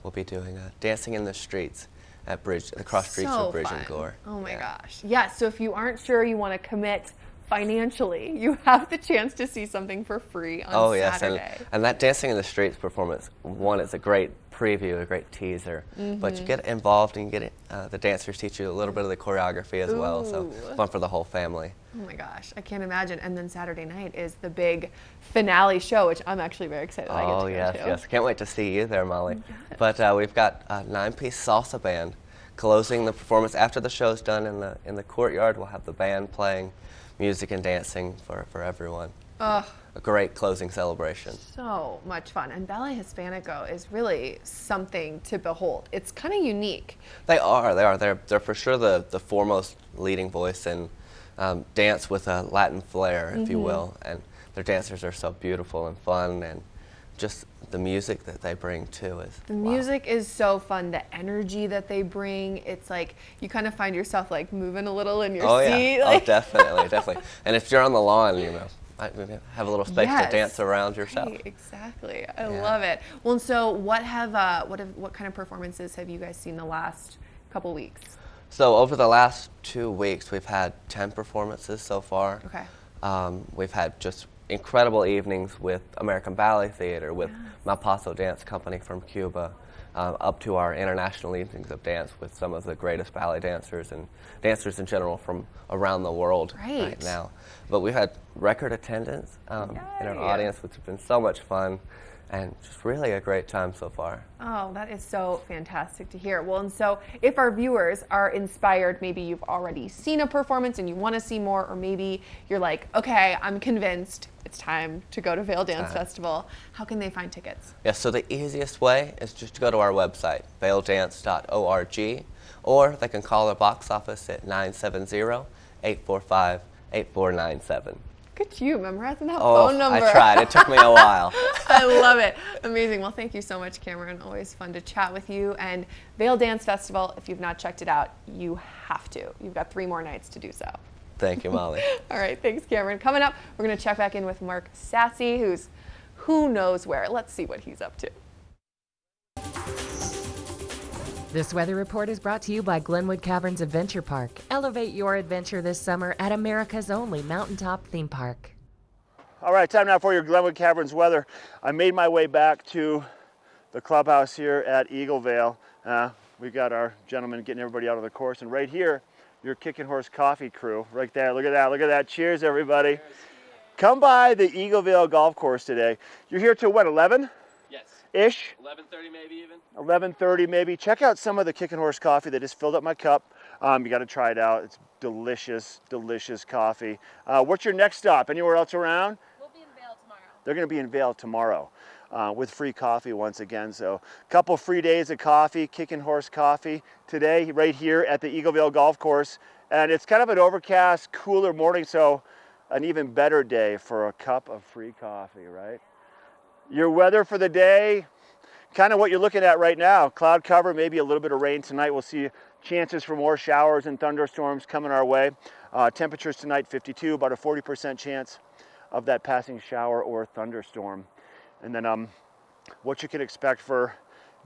will be doing Dancing in the Streets at the cross streets of Bridge and Gore. Oh my gosh. Yeah, so if you aren't sure you want to commit financially, you have the chance to see something for free on Saturday. Yes, and that Dancing in the Streets performance, one, it's a great preview, a great teaser, but you get involved and you get the dancers teach you a little bit of the choreography as well, so fun for the whole family. Oh my gosh, I can't imagine. And then Saturday night is the big finale show, which I'm actually very excited I get to go to. Yes, can't wait to see you there, Molly. Yes. But we've got a 9-piece salsa band closing the performance after the show's done in the courtyard. We'll have the band playing music and dancing for everyone. Ugh. A great closing celebration. So much fun. And Ballet Hispanico is really something to behold. It's kind of unique. They are. They're for sure the foremost leading voice in dance with a Latin flair, if you will. And their dancers are so beautiful and fun, and just the music that they bring too is the music is so fun. The energy that they bring, it's like you kind of find yourself like moving a little in your seat. Yeah. Oh, definitely. And if you're on the lawn, you know, have a little space to dance around yourself. Right, exactly. I love it. Well, and so what kind of performances have you guys seen the last couple weeks? So over the last 2 weeks, we've had 10 performances so far. Okay. We've had just incredible evenings with American Ballet Theater, with Malpaso Dance Company from Cuba, up to our international evenings of dance with some of the greatest ballet dancers and dancers in general from around the world right now. But we've had record attendance in our audience, which has been so much fun and just really a great time so far. Oh, that is so fantastic to hear. Well, and so if our viewers are inspired, maybe you've already seen a performance and you want to see more, or maybe you're like, okay, I'm convinced it's time to go to Vail Dance Festival. How can they find tickets? Yeah, so the easiest way is just to go to our website, vaildance.org, or they can call our box office at 970-845-8497. Look at you memorizing that phone number. I tried. It took me a while. I love it. Amazing. Well, thank you so much, Cameron. Always fun to chat with you. And Vail Dance Festival, if you've not checked it out, you have to. You've got 3 more nights to do so. Thank you, Molly. All right. Thanks, Cameron. Coming up, we're going to check back in with Mark Sassy, who's who knows where. Let's see what he's up to. This weather report is brought to you by Glenwood Caverns Adventure Park. Elevate your adventure this summer at America's only mountaintop theme park. All right, time now for your Glenwood Caverns weather. I made my way back to the clubhouse here at Eagle Vale. We've got our gentleman getting everybody out of the course, and right here, your Kicking Horse Coffee crew, right there. Look at that, look at that. Cheers, everybody. Cheers. Come by the Eagle Vale Golf Course today. You're here till what, 11? Ish. 11:30 maybe even. 11:30 maybe. Check out some of the Kicking Horse coffee that just filled up my cup. You got to try it out. It's delicious, delicious coffee. What's your next stop? Anywhere else around? We'll be in Vail tomorrow. They're going to be in Vail tomorrow with free coffee once again. So a couple free days of coffee, Kicking Horse coffee today right here at the Eagle Vale Golf Course. And it's kind of an overcast, cooler morning, so an even better day for a cup of free coffee, right? Your weather for the day, kind of what you're looking at right now. Cloud cover, maybe a little bit of rain tonight. We'll see chances for more showers and thunderstorms coming our way. Temperatures tonight, 52, about a 40% chance of that passing shower or thunderstorm. And then what you can expect for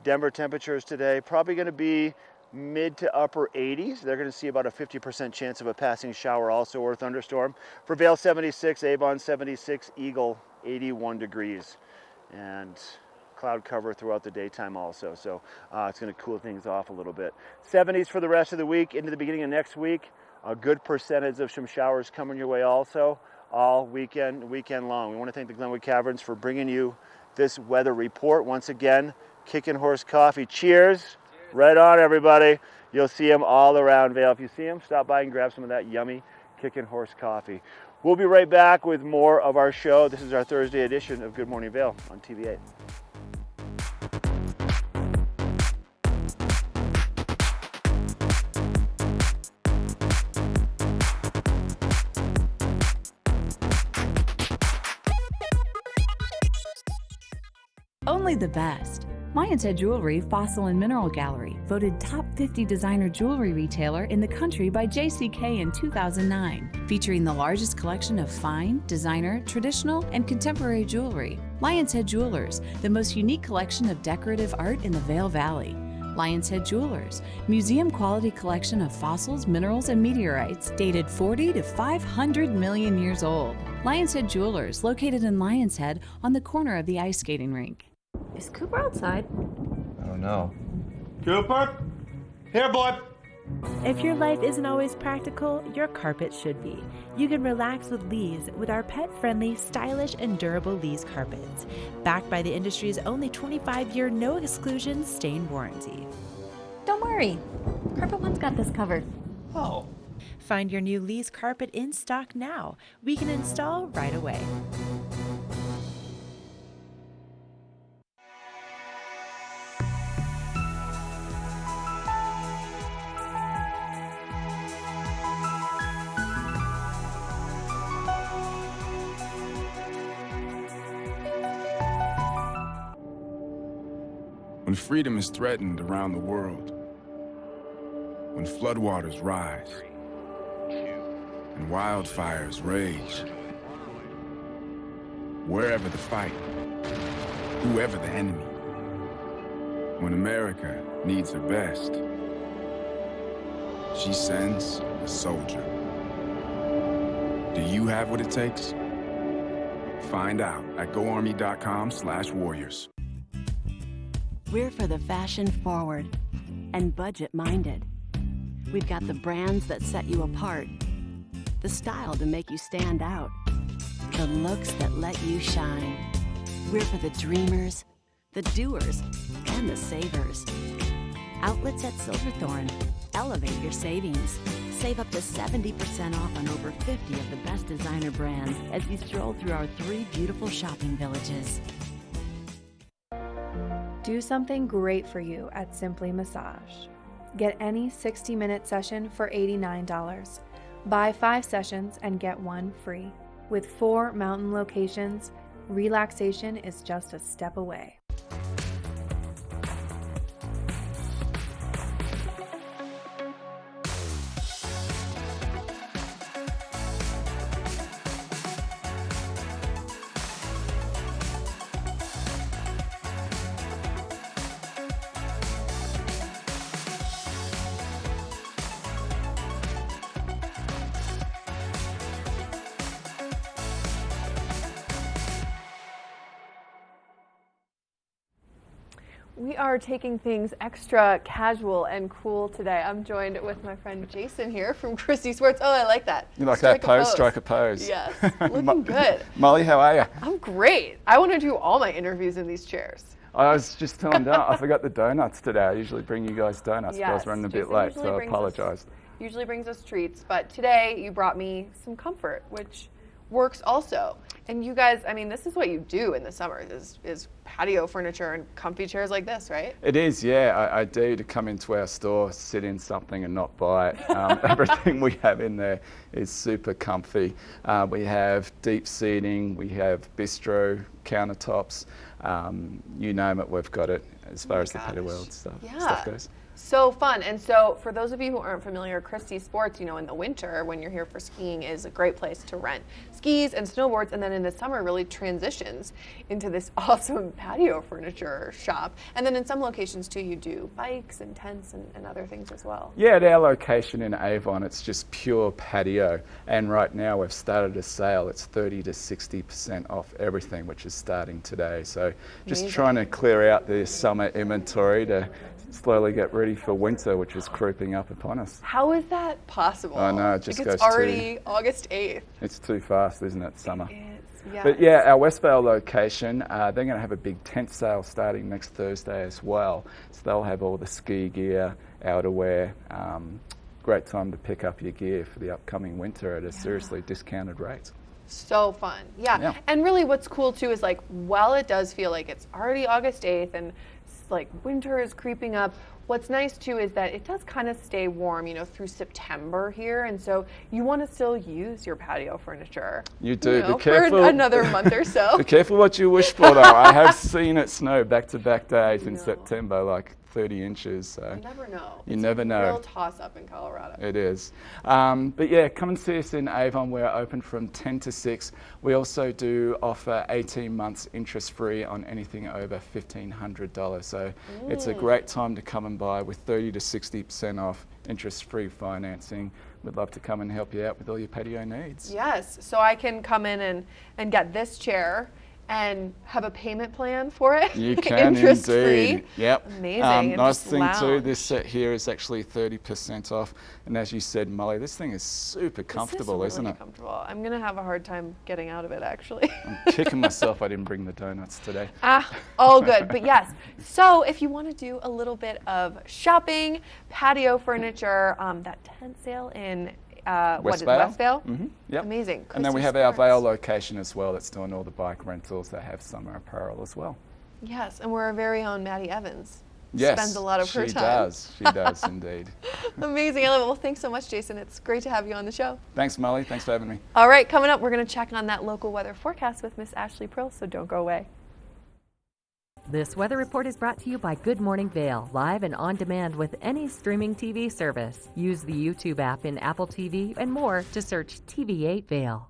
Denver temperatures today, probably going to be mid to upper 80s. They're going to see about a 50% chance of a passing shower also or thunderstorm. For Vail 76, Avon 76, Eagle 81 degrees. And cloud cover throughout the daytime also, so it's going to cool things off a little bit. 70s for the rest of the week into the beginning of next week. A good percentage of some showers coming your way also all weekend long. We want to thank the Glenwood Caverns for bringing you this weather report. Once again, Kicking Horse Coffee. Cheers. Right on, everybody. You'll see them all around Vail. If you see them, stop by and grab some of that yummy Kicking Horse Coffee. We'll be right back with more of our show. This is our Thursday edition of Good Morning Vail on TV8. Only the best. Mayans Head Jewelry Fossil and Mineral Gallery, voted top 50 designer jewelry retailer in the country by JCK in 2009, featuring the largest collection of fine, designer, traditional, and contemporary jewelry. Lions Head Jewelers, the most unique collection of decorative art in the Vail Valley. Lion's Head Jewelers, museum quality collection of fossils, minerals, and meteorites dated 40 to 500 million years old. Lion's Head Jewelers, located in Lion's Head on the corner of the ice skating rink. Is Cooper outside? I don't know. Cooper? Here, boy. If your life isn't always practical, your carpet should be. You can relax with Lee's with our pet-friendly, stylish, and durable Lee's carpets. Backed by the industry's only 25-year no-exclusion stain warranty. Don't worry. Carpet One's got this covered. Oh. Find your new Lee's carpet in stock now. We can install right away. When freedom is threatened around the world, when floodwaters rise and wildfires rage, wherever the fight, whoever the enemy, when America needs her best, she sends a soldier. Do you have what it takes? Find out at goarmy.com/warriors. We're for the fashion forward and budget minded. We've got the brands that set you apart, the style to make you stand out, the looks that let you shine. We're for the dreamers, the doers, and the savers. Outlets at Silverthorne. Elevate your savings. Save up to 70% off on over 50 of the best designer brands as you stroll through our 3 beautiful shopping villages. Do something great for you at Simply Massage. Get any 60-minute session for $89. Buy 5 sessions and get 1 free. With 4 mountain locations, relaxation is just a step away. We are taking things extra casual and cool today. I'm joined with my friend Jason here from Christie Sports. Oh, I like that. You like that pose? Strike a pose. Yes, looking good. Molly, how are you? I'm great. I want to do all my interviews in these chairs. I was just telling Dan, I forgot the donuts today. I usually bring you guys donuts, but I was running a bit late, so I apologize. Usually brings us treats, but today you brought me some comfort, which works also. And you guys, I mean, this is what you do in the summer, is patio furniture and comfy chairs like this, right? It is, yeah. I do to come into our store, sit in something and not buy it. Everything we have in there is super comfy. We have deep seating, we have bistro countertops, you name it, we've got it as far as the patio world stuff goes. So fun. And so for those of you who aren't familiar, Christie Sports, you know, in the winter when you're here for skiing is a great place to rent skis and snowboards, and then in the summer really transitions into this awesome patio furniture shop. And then in some locations too, you do bikes and tents and other things as well. Yeah, at our location in Avon, it's just pure patio. And right now we've started a sale. It's 30 to 60% off everything, which is starting today. So just trying to clear out the summer inventory to slowly get ready for winter, which is creeping up upon us. How is that possible? I know, it just goes it's already August 8th. It's too fast, isn't it, summer? Yeah. But yeah, our Westvale location, they're going to have a big tent sale starting next Thursday as well. So they'll have all the ski gear, outerwear. Great time to pick up your gear for the upcoming winter at a seriously discounted rate. So fun. Yeah. And really what's cool too is like, while it does feel like it's already August 8th and like winter is creeping up, what's nice too is that it does kind of stay warm, you know, through September here, and so you want to still use your patio furniture. You do. You know, be careful. for another month or so. Be careful what you wish for, though. I have seen it snow back-to-back days in September, like 30 inches. So You never know. You It's never a know. real toss up in Colorado. It is. But yeah, come and see us in Avon. We're open from 10 to 6. We also do offer 18 months interest-free on anything over $1,500. So it's a great time to come and buy with 30 to 60% off interest-free financing. We'd love to come and help you out with all your patio needs. Yes, so I can come in and get this chair and have a payment plan for it. You can indeed. Yep. Amazing. And Nice just thing too, lounge. this set here is actually 30% off. And as you said, Molly, this thing is super comfortable, this is isn't really it? comfortable. I'm gonna have a hard time getting out of it actually. I'm kicking myself I didn't bring the donuts today. All good. But yes, so if you want to do a little bit of shopping, patio furniture, that tent sale in Westvale? Mm-hmm. Yep. Amazing. And then we Christy have our Sports. Vail location as well that's doing all the bike rentals. They have summer apparel as well. Yes, and we're our very own Maddie Evans. Yes, Spends a lot of her she time. does. She does indeed. Amazing. I love it. Well, thanks so much, Jason. It's great to have you on the show. Thanks, Molly. Thanks for having me. All right, coming up, we're going to check on that local weather forecast with Miss Ashley Prill, so don't go away. This weather report is brought to you by Good Morning Vail, live and on demand with any streaming TV service. Use the YouTube app in Apple TV and more to search TV8 Vail.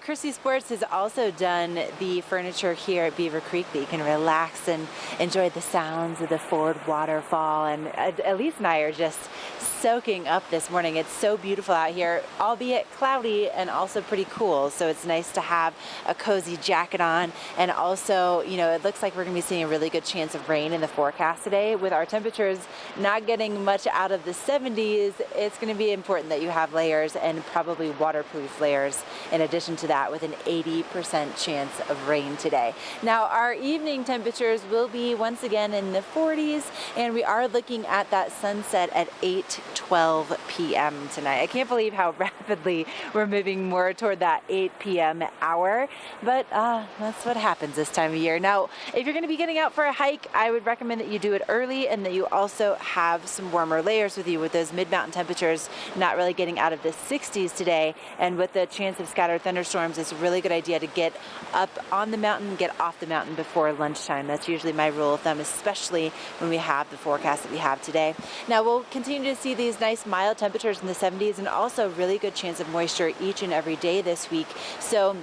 Christy Sports has also done the furniture here at Beaver Creek that you can relax and enjoy the sounds of the Ford waterfall. And Elise and I are just soaking up this morning. It's so beautiful out here, albeit cloudy and also pretty cool. So it's nice to have a cozy jacket on. And also, it looks like we're going to be seeing a really good chance of rain in the forecast today. With our temperatures not getting much out of the 70s, it's going to be important that you have layers and probably waterproof layers in addition to that, with an 80% chance of rain today. Now, our evening temperatures will be once again in the 40s, and we are looking at that sunset at 8:12 p.m. tonight. I can't believe how rapidly we're moving more toward that 8 p.m. hour, but that's what happens this time of year. Now, if you're going to be getting out for a hike, I would recommend that you do it early and that you also have some warmer layers with you, with those mid-mountain temperatures not really getting out of the 60s today, and with the chance of scattered thunderstorms, it's a really good idea to get up on the mountain, get off the mountain before lunchtime. That's usually my rule of thumb, especially when we have the forecast that we have today. Now, we'll continue to see these nice mild temperatures in the 70s and also really good chance of moisture each and every day this week. So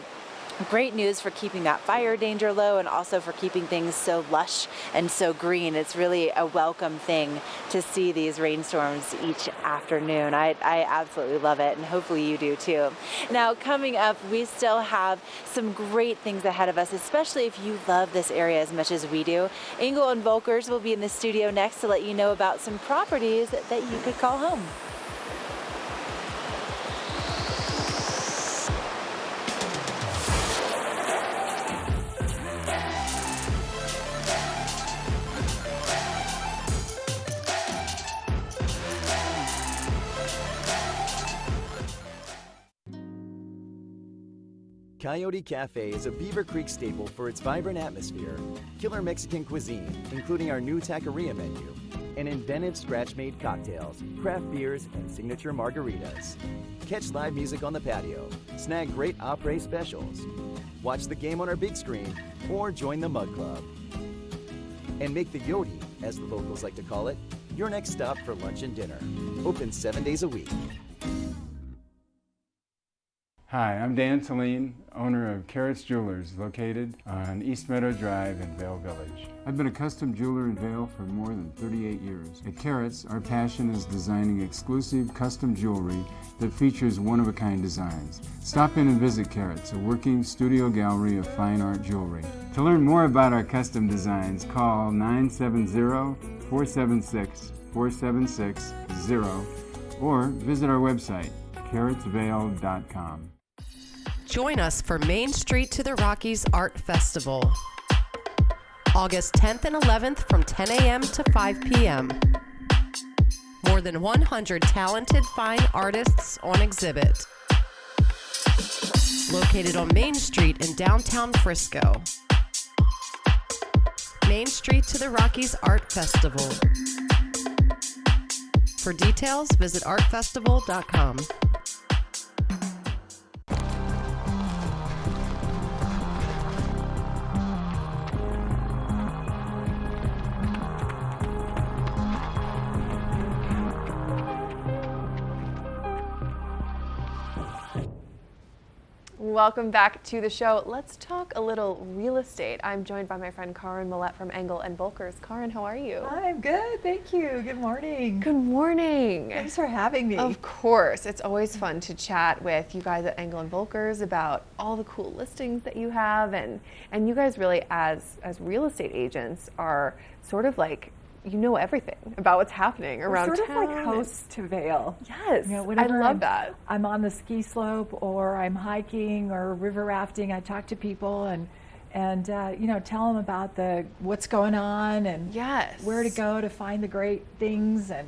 great news for keeping that fire danger low and also for keeping things so lush and so green. It's really a welcome thing to see these rainstorms each afternoon. I absolutely love it, and hopefully you do too. Now, coming up, we still have some great things ahead of us, especially if you love this area as much as we do. Engel and Volkers will be in the studio next to let you know about some properties that you could call home. Coyote Cafe is a Beaver Creek staple for its vibrant atmosphere, killer Mexican cuisine, including our new taqueria menu, and inventive scratch-made cocktails, craft beers, and signature margaritas. Catch live music on the patio, snag great après specials, watch the game on our big screen, or join the Mug Club. And make the Yodi, as the locals like to call it, your next stop for lunch and dinner. Open 7 days a week. Hi, I'm Dan Talene, owner of Carrots Jewelers, located on East Meadow Drive in Vail Village. I've been a custom jeweler in Vail for more than 38 years. At Carrots, our passion is designing exclusive custom jewelry that features one-of-a-kind designs. Stop in and visit Carrots, a working studio gallery of fine art jewelry. To learn more about our custom designs, call 970-476-4760 or visit our website, carrotsvail.com. Join us for Main Street to the Rockies Art Festival, August 10th and 11th from 10 a.m. to 5 p.m. More than 100 talented fine artists on exhibit. Located on Main Street in downtown Frisco. Main Street to the Rockies Art Festival. For details, visit artfestival.com. Welcome back to the show. Let's talk a little real estate. I'm joined by my friend Karin Millette from Engel and Volkers. Karin, how are you? I'm good, thank you. Good morning. Good morning. Thanks for having me. Of course. It's always fun to chat with you guys at Engel and Volkers about all the cool listings that you have, and you guys really, as real estate agents, are sort of like, you know everything about what's happening around We're sort town. of like hosts to Vail. Yes, you know, I whenever love that. I'm on the ski slope or I'm hiking or river rafting, I talk to people and you know, tell them about what's going on and where to go to find the great things. And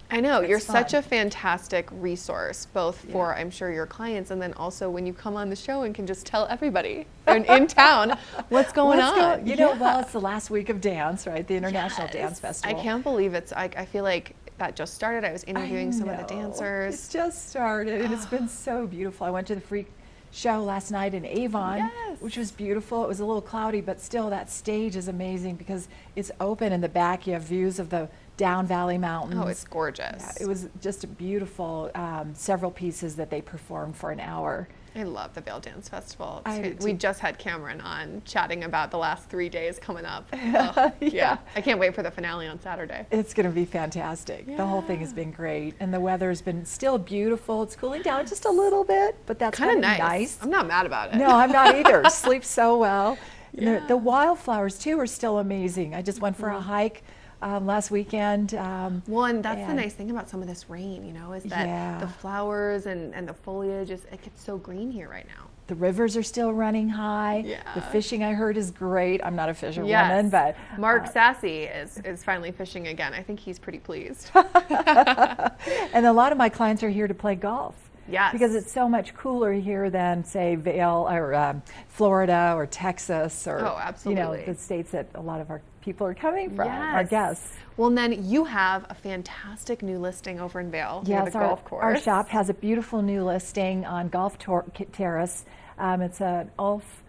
I know, it's you're fun. such a fantastic resource, both for, I'm sure, your clients, and then also when you come on the show and can just tell everybody in town what's going on. You know, well, it's the last week of dance, right? The International Dance Festival. I can't believe I feel like that just started. I was interviewing some of the dancers. It's just started, and it's been so beautiful. I went to the Freak show last night in Avon, which was beautiful. It was a little cloudy, but still that stage is amazing because it's open. In the back you have views of the Down Valley Mountains. Oh, it's gorgeous. Yeah, it was just a beautiful, several pieces that they performed for an hour. I love the Vail Dance Festival. I do We too. just had Cameron on chatting about the last 3 days coming up. Oh, yeah. I can't wait for the finale on Saturday. It's going to be fantastic. The whole thing has been great, and the weather's been still beautiful. It's cooling down just a little bit, but that's Kind of kinda nice. I'm not mad about it. No, I'm not either. Sleep so well. The wildflowers too are still amazing. I just went for a hike last weekend. Well, and that's the nice thing about some of this rain, you know, is that the flowers and the foliage, it gets so green here right now. The rivers are still running high. Yeah. The fishing, I heard, is great. I'm not a fisherwoman, but Mark Sassy is finally fishing again. I think he's pretty pleased. and a lot of my clients are here to play golf. Yes. Because it's so much cooler here than, say, Vail or Florida or Texas or you know, the states that a lot of our people are coming from, our guests. Well, and then you have a fantastic new listing over in Vail near the golf course. Our shop has a beautiful new listing on Golf Terrace. It's an Ulf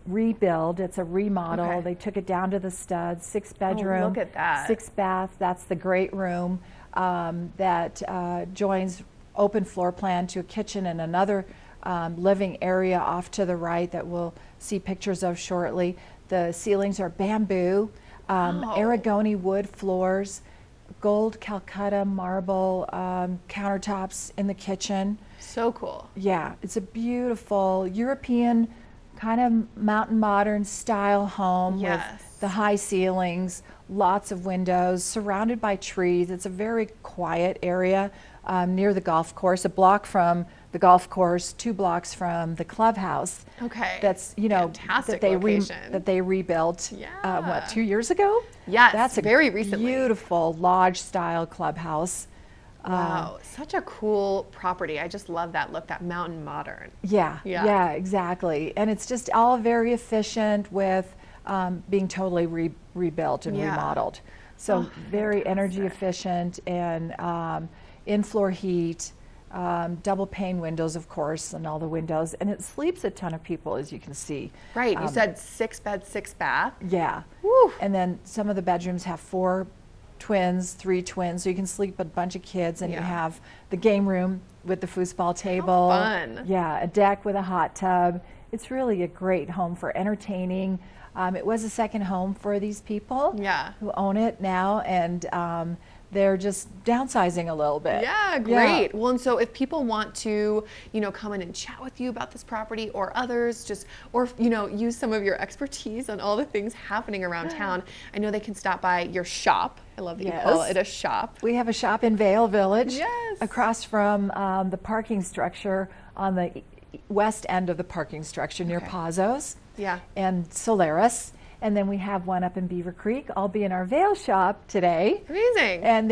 rebuild. It's a remodel. Okay. They took it down to the studs, 6-bedroom, look at that. 6-bath. That's the great room that joins open floor plan to a kitchen and another living area off to the right that we'll see pictures of shortly. The ceilings are bamboo, Aragoni wood floors, gold Calcutta marble countertops in the kitchen. So cool. Yeah, it's a beautiful European kind of mountain modern style home with the high ceilings, lots of windows, surrounded by trees. It's a very quiet area near the golf course, a block from the golf course, 2 blocks from the clubhouse. Okay. That's, you know, fantastic that they rebuilt, what, 2 years ago? Yes, That's a very recently. Beautiful lodge style clubhouse. Wow, such a cool property. I just love that look, that mountain modern. Yeah, exactly. And it's just all very efficient with being totally rebuilt and remodeled. So very energy efficient and in-floor heat, double pane windows, of course, and all the windows. And it sleeps a ton of people, as you can see. Right, you said 6-bed, 6-bath. Yeah. And then some of the bedrooms have 4 twins, 3 twins, so you can sleep a bunch of kids, and you have the game room with the foosball table. Fun. Yeah, a deck with a hot tub. It's really a great home for entertaining. It was a second home for these people who own it now, and they're just downsizing a little bit. Yeah, great. Well, and so if people want to, you know, come in and chat with you about this property or others, or, you know, use some of your expertise on all the things happening around town, I know they can stop by your shop. I love that you call it a shop. We have a shop in Vail Village, across from the parking structure on the west end of the parking structure near Pazos and Solaris. And then we have one up in Beaver Creek. I'll be in our Vail shop today. Amazing. And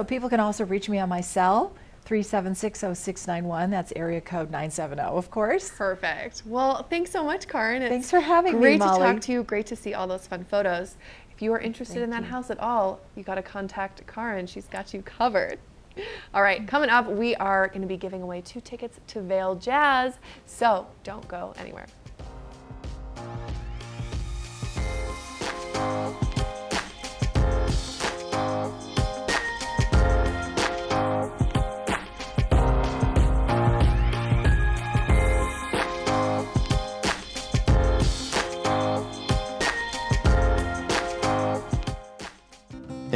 people can also reach me on my cell, 376-0691. That's area code 970, of course. Perfect. Well, thanks so much, Karin. Thanks for having me, Great to Molly. talk to you. Great to see all those fun photos. If you are interested in that house at all, you got to contact Karin. She's got you covered. All right, coming up, we are going to be giving away 2 tickets to Vail Jazz. So don't go anywhere.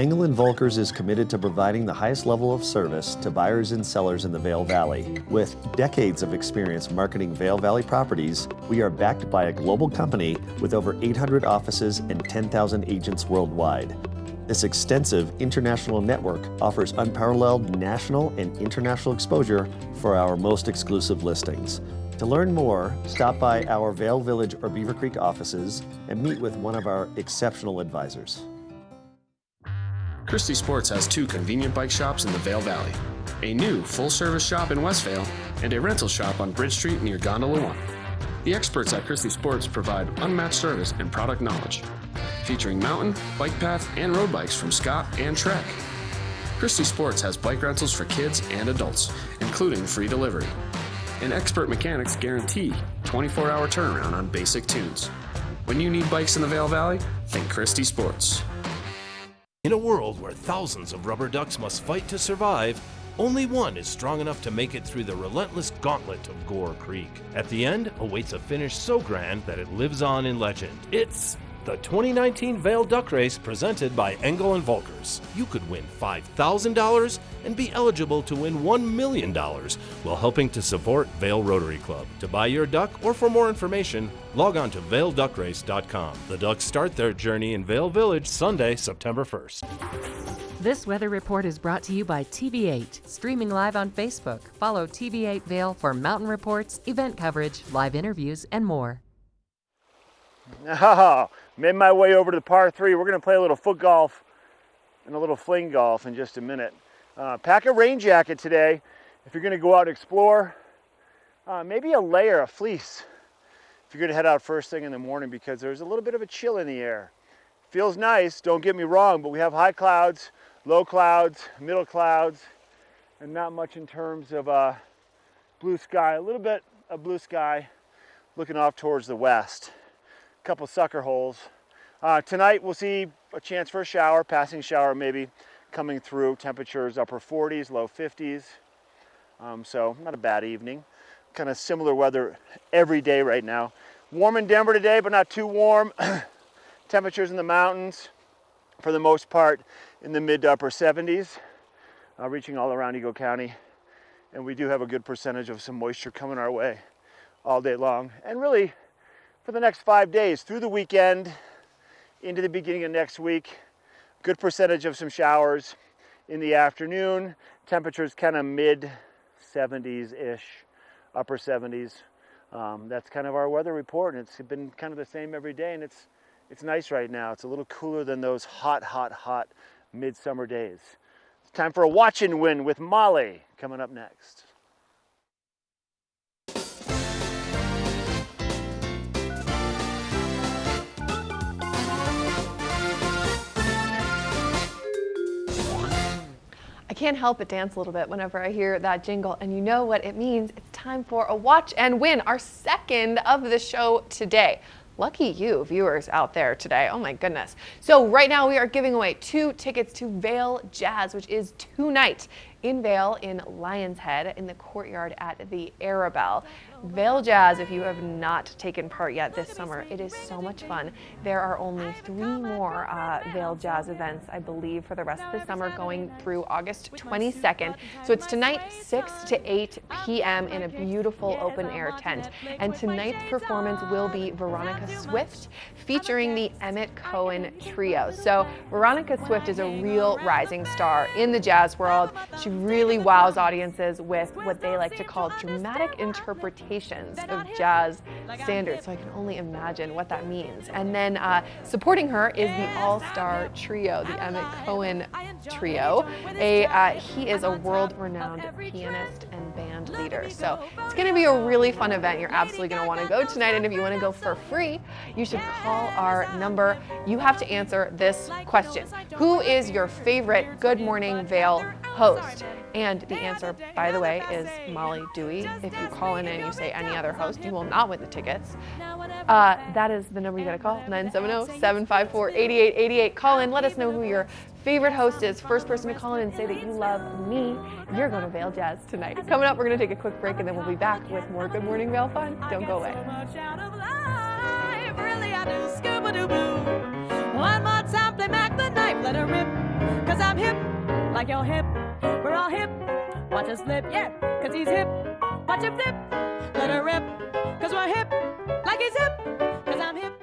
Engel & Volkers is committed to providing the highest level of service to buyers and sellers in the Vail Valley. With decades of experience marketing Vail Valley properties, we are backed by a global company with over 800 offices and 10,000 agents worldwide. This extensive international network offers unparalleled national and international exposure for our most exclusive listings. To learn more, stop by our Vail Village or Beaver Creek offices and meet with one of our exceptional advisors. Christie Sports has 2 convenient bike shops in the Vail Valley, a new full-service shop in West Vail, and a rental shop on Bridge Street near Gondola 1. The experts at Christie Sports provide unmatched service and product knowledge, featuring mountain, bike path, and road bikes from Scott and Trek. Christie Sports has bike rentals for kids and adults, including free delivery. And expert mechanics guarantee 24-hour turnaround on basic tunes. When you need bikes in the Vail Valley, think Christie Sports. In a world where thousands of rubber ducks must fight to survive, only one is strong enough to make it through the relentless gauntlet of Gore Creek. At the end awaits a finish so grand that it lives on in legend. It's the 2019 Vail Duck Race presented by Engel & Volkers. You could win $5,000 and be eligible to win $1 million while helping to support Vail Rotary Club. To buy your duck or for more information, log on to vailduckrace.com. The ducks start their journey in Vail Village Sunday, September 1st. This weather report is brought to you by TV8, streaming live on Facebook. Follow TV8 Vail for mountain reports, event coverage, live interviews, and more. Oh, made my way over to the par 3. We're going to play a little foot golf and a little fling golf in just a minute. Pack a rain jacket today if you're going to go out and explore. Maybe a layer, a fleece, if you're going to head out first thing in the morning, because there's a little bit of a chill in the air. Feels nice, don't get me wrong, but we have high clouds, low clouds, middle clouds, and not much in terms of blue sky. A little bit of blue sky looking off towards the west. Couple sucker holes. Tonight we'll see a chance for a shower, passing shower maybe, coming through. Temperatures upper 40s, low 50s. So not a bad evening. Kind of similar weather every day right now. Warm in Denver today, but not too warm. Temperatures in the mountains, for the most part, in the mid to upper 70s, reaching all around Eagle County. And we do have a good percentage of some moisture coming our way all day long. And really, for the next 5 days, through the weekend, into the beginning of next week, good percentage of some showers in the afternoon. Temperatures kind of mid 70s-ish, upper 70s. That's kind of our weather report, and it's been kind of the same every day, and it's nice right now. It's a little cooler than those hot, hot, hot midsummer days. It's time for a watch and win with Molly coming up next. I can't help but dance a little bit whenever I hear that jingle, and you know what it means. It's time for a watch and win, our second of the show today. Lucky you, viewers out there today. Oh my goodness. So right now we are giving away 2 tickets to Vail Jazz, which is tonight in Vail in Lion's Head in the courtyard at the Arabelle. Vail Jazz, if you have not taken part yet this summer, it is so much fun. There are only 3 more Vail Jazz events, I believe, for the rest of the summer going through August 22nd. So it's tonight, 6 to 8 p.m. in a beautiful open air tent. And tonight's performance will be Veronica Swift featuring the Emmett Cohen Trio. So Veronica Swift is a real rising star in the jazz world. She really wows audiences with what they like to call dramatic interpretations of jazz standards. So I can only imagine what that means. And then supporting her is the all-star trio, the Emmett Cohen Trio. He is a world-renowned pianist and band leader. So it's going to be a really fun event. You're absolutely going to want to go tonight. And if you want to go for free, you should call our number. You have to answer this question. Who is your favorite Good Morning Vail host? And the answer, by the way, is Molly Dewey. If you call in and you say any other host, you will not win the tickets. That is the number you got to call, 970-754-8888. Call in, let us know who your favorite host is. First person to call in and say that you love me, you're going to Vail Jazz tonight. Coming up, we're going to take a quick break, and then we'll be back with more Good Morning Vail fun. Don't go away. One more time, play back the knife, let her rip. I'm hip, like you're hip. We're all hip. Watch us flip, yeah, 'cause he's hip. Watch him flip, let her rip. 'Cause we're hip, like he's hip. 'Cause I'm hip.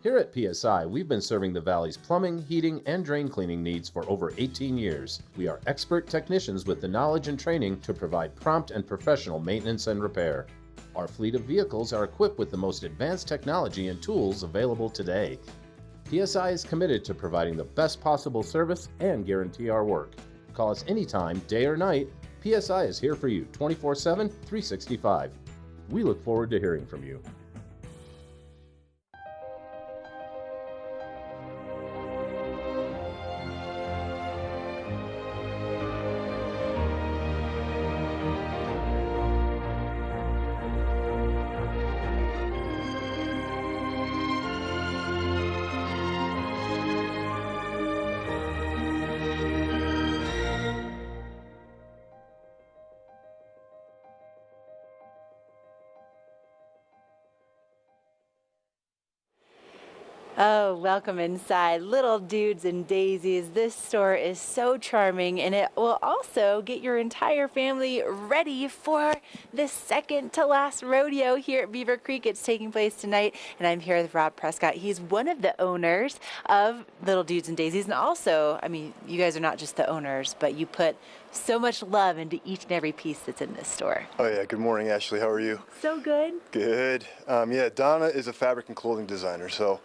Here at PSI, we've been serving the Valley's plumbing, heating, and drain cleaning needs for over 18 years. We are expert technicians with the knowledge and training to provide prompt and professional maintenance and repair. Our fleet of vehicles are equipped with the most advanced technology and tools available today. PSI is committed to providing the best possible service and guarantee our work. Call us anytime, day or night. PSI is here for you 24/7, 365. We look forward to hearing from you. Oh, welcome inside, little dudes and daisies. This store is so charming, and it will also get your entire family ready for the second to last rodeo here at Beaver Creek. It's taking place tonight, and I'm here with Rob Prescott. He's one of the owners of Little Dudes and Daisies, and also, I mean, you guys are not just the owners, but you put so much love into each and every piece that's in this store. Oh yeah, good morning, Ashley. How are you? So good. Good. Yeah, Donna is a fabric and clothing designer, so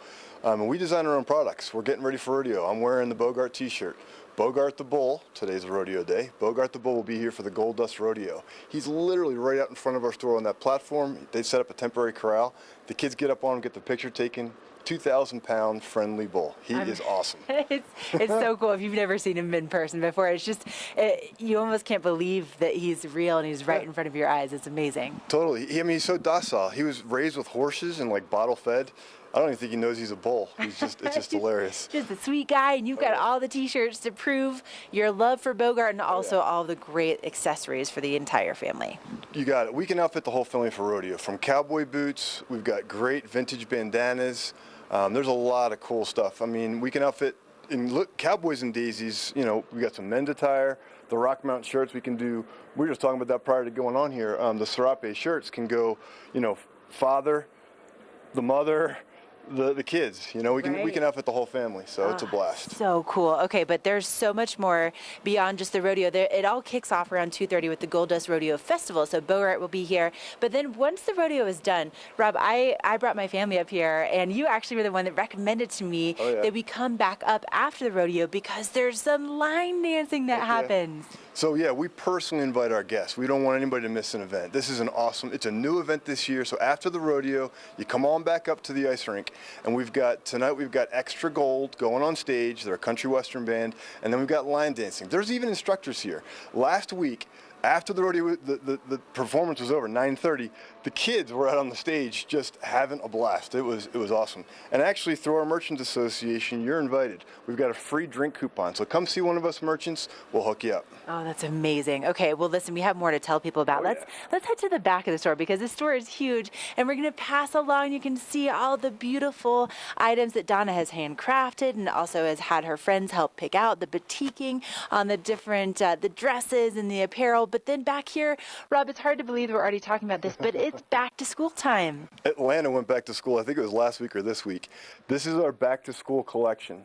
we design our own products. We're getting ready for rodeo. I'm wearing the Bogart t-shirt. Bogart the Bull, today's rodeo day. Bogart the Bull will be here for the Gold Dust Rodeo. He's literally right out in front of our store on that platform. They set up a temporary corral. The kids get up on him, get the picture taken. 2,000-pound friendly bull. He is awesome. It's so cool. If you've never seen him in person before, it's just, you almost can't believe that he's real and he's right in front of your eyes. It's amazing. Totally. I mean, he's so docile. He was raised with horses and like bottle fed. I don't even think he knows he's a bull. It's just hilarious. Just a sweet guy, and you've got all the t-shirts to prove your love for Bogart and also all the great accessories for the entire family. You got it. We can outfit the whole family for rodeo. From cowboy boots, we've got great vintage bandanas. There's a lot of cool stuff. I mean, we can outfit, Cowboys and Daisies, you know, we got some men's attire, the Rock Mountain shirts we can do. We were just talking about that prior to going on here. The Serape shirts can go, you know, father, the mother, the kids, you know, we can outfit the whole family, so it's a blast. So cool. Okay, but there's so much more beyond just the rodeo. It all kicks off around 2:30 with the Gold Dust Rodeo Festival, so Bogart will be here. But then once the rodeo is done, Rob, I brought my family up here, and you actually were the one that recommended to me that we come back up after the rodeo because there's some line dancing that happens. So yeah, we personally invite our guests. We don't want anybody to miss an event. This is it's a new event this year. So after the rodeo, you come on back up to the ice rink, and tonight we've got Extra Gold going on stage. They're a country western band, and then we've got line dancing. There's even instructors here. Last week, after the rodeo, the performance was over, 9:30, the kids were out on the stage just having a blast. It was awesome. And actually, through our Merchants Association, you're invited. We've got a free drink coupon. So come see one of us merchants. We'll hook you up. Oh, that's amazing. Okay, well, listen, we have more to tell people about. Let's head to the back of the store because the store is huge, and we're going to pass along. You can see all the beautiful items that Donna has handcrafted and also has had her friends help pick out, the batiking on the different, the dresses and the apparel. But then back here, Rob, it's hard to believe we're already talking about this, but it's back to school time. Atlanta went back to school, I think it was last week or this week. This is our back to school collection.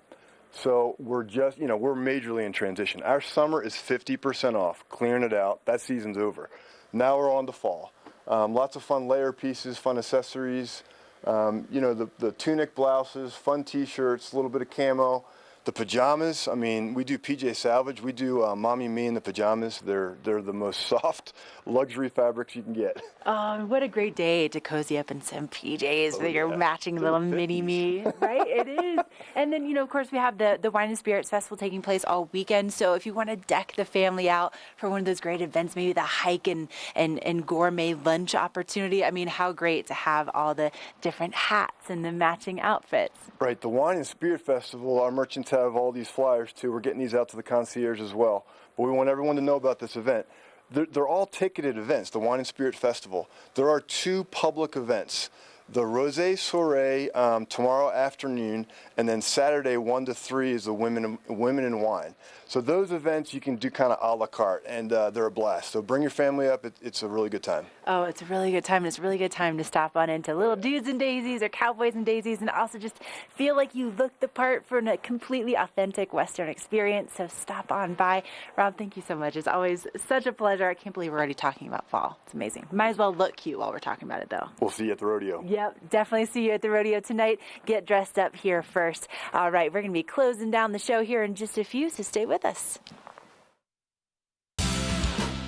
So we're just, we're majorly in transition. Our summer is 50% off, clearing it out. That season's over. Now we're on to fall. Lots of fun layer pieces, fun accessories, the tunic blouses, fun t-shirts, a little bit of camo. The pajamas, I mean, we do PJ Salvage. We do Mommy Me in the pajamas. They're the most soft luxury fabrics you can get. What a great day to cozy up in some PJs with your matching little mini me, right? It is. And then, of course, we have the Wine and Spirits Festival taking place all weekend. So if you want to deck the family out for one of those great events, maybe the hike and gourmet lunch opportunity, I mean, how great to have all the different hats and the matching outfits. Right. The Wine and Spirit Festival, our merchants have all these flyers too. We're getting these out to the concierge as well. But we want everyone to know about this event. They're all ticketed events, the Wine and Spirit Festival. There are 2 public events. the Rosé Soirée tomorrow afternoon, and then Saturday 1 to 3 is the women in wine. So those events you can do kind of a la carte, and they're a blast. So bring your family up. It's a really good time. Oh, it's a really good time, and it's a really good time to stop on into Little Dudes and Daisies or Cowboys and Daisies, and also just feel like you look the part for a completely authentic Western experience. So stop on by. Rob, thank you so much. It's always such a pleasure. I can't believe we're already talking about fall. It's amazing. Might as well look cute while we're talking about it, though. We'll see you at the rodeo. Yep, definitely see you at the rodeo tonight. Get dressed up here first. All right, we're going to be closing down the show here in just a few, so stay with us.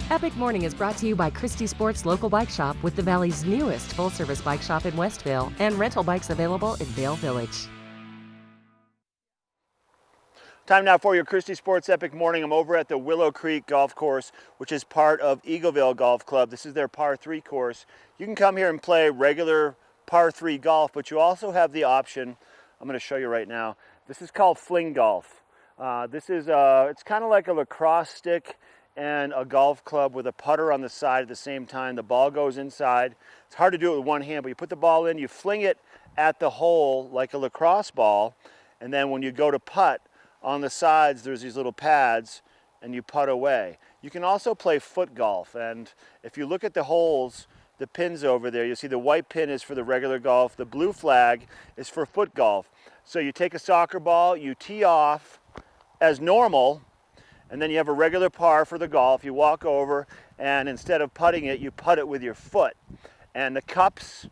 Epic Morning is brought to you by Christie Sports Local Bike Shop with the Valley's newest full-service bike shop in Westvale and rental bikes available in Vale Village. Time now for your Christie Sports Epic Morning. I'm over at the Willow Creek Golf Course, which is part of Eagleville Golf Club. This is their par 3 course. You can come here and play regular par 3 golf, but you also have the option, I'm going to show you right now. This is called fling golf. It's kind of like a lacrosse stick and a golf club with a putter on the side at the same time. The ball goes inside. It's hard to do it with one hand, but you put the ball in, you fling it at the hole like a lacrosse ball, and then when you go to putt, on the sides there's these little pads and you putt away. You can also play foot golf, and if you look at the holes, the pins over there, you'll see the white pin is for the regular golf, the blue flag is for foot golf. So you take a soccer ball, you tee off as normal, and then you have a regular par for the golf. You walk over, and instead of putting it, you putt it with your foot. And the cups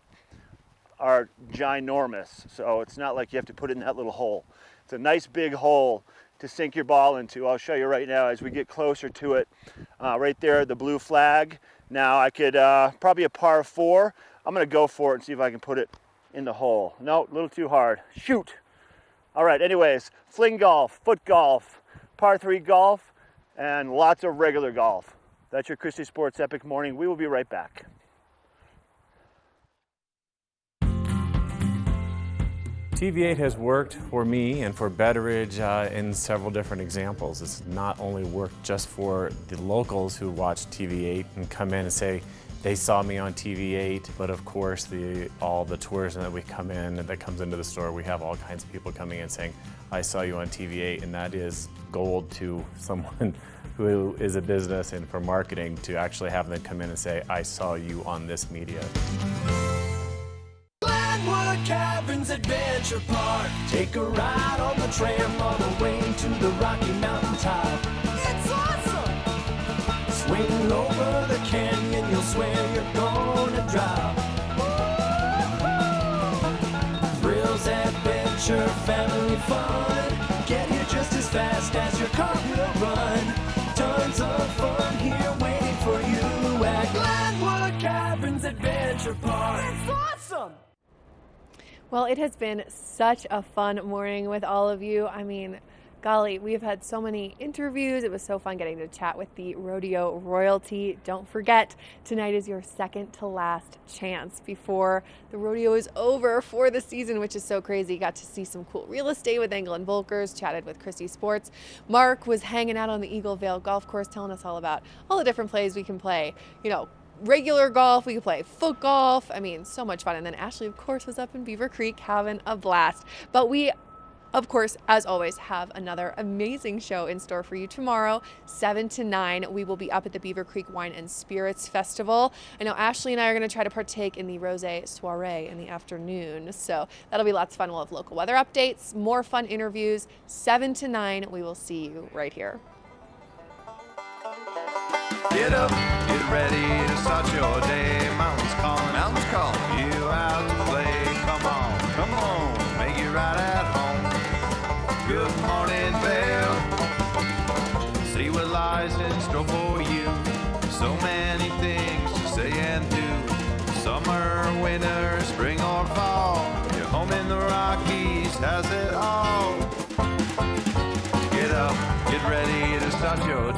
are ginormous, so it's not like you have to put it in that little hole. It's a nice big hole to sink your ball into. I'll show you right now as we get closer to it. Right there, the blue flag. Now I could, probably a par 4. I'm gonna go for it and see if I can put it in the hole. No, a little too hard. Shoot. All right, anyways, fling golf, foot golf, par 3 golf, and lots of regular golf. That's your Christie Sports Epic Morning. We will be right back. TV8 has worked for me and for Betteridge in several different examples. It's not only worked just for the locals who watch TV8 and come in and say they saw me on TV8, but of course all the tourism that we come in that comes into the store, we have all kinds of people coming in saying, I saw you on TV8, and that is gold to someone who is a business and for marketing to actually have them come in and say, I saw you on this media. Glenwood Caverns Adventure Park. Take a ride on the tram all the way to the Rocky Mountain top. It's awesome! Swing over the canyon, you'll swear you're gonna drop. Thrills, adventure, family fun. Get here just as fast as your car will run. Tons of fun here waiting for you at Glenwood Caverns Adventure Park. It's awesome! Well, it has been such a fun morning with all of you. I mean, golly, we've had so many interviews. It was so fun getting to chat with the rodeo royalty. Don't forget, tonight is your second to last chance before the rodeo is over for the season, which is so crazy. Got to see some cool real estate with Engel and Volkers, chatted with Christie Sports. Mark was hanging out on the Eaglevale Golf Course, telling us all about all the different plays we can play. You know, regular golf, we could play foot golf. I mean, so much fun. And then Ashley, of course, was up in Beaver Creek having a blast. But we, of course, as always, have another amazing show in store for you tomorrow, 7 to 9. We will be up at the Beaver Creek Wine and Spirits Festival. I know Ashley and I are going to try to partake in the Rosé Soirée in the afternoon, so that'll be lots of fun. We'll have local weather updates, more fun interviews. 7 to 9, we will see you right here. Get up, get ready to start your day. Mountains calling, you out to play. Come on, make it right at home. Good morning, Vale. See what lies in store for you. So many things to say and do. Summer, winter, spring or fall. Your home in the Rockies has it all. Get up, get ready to start your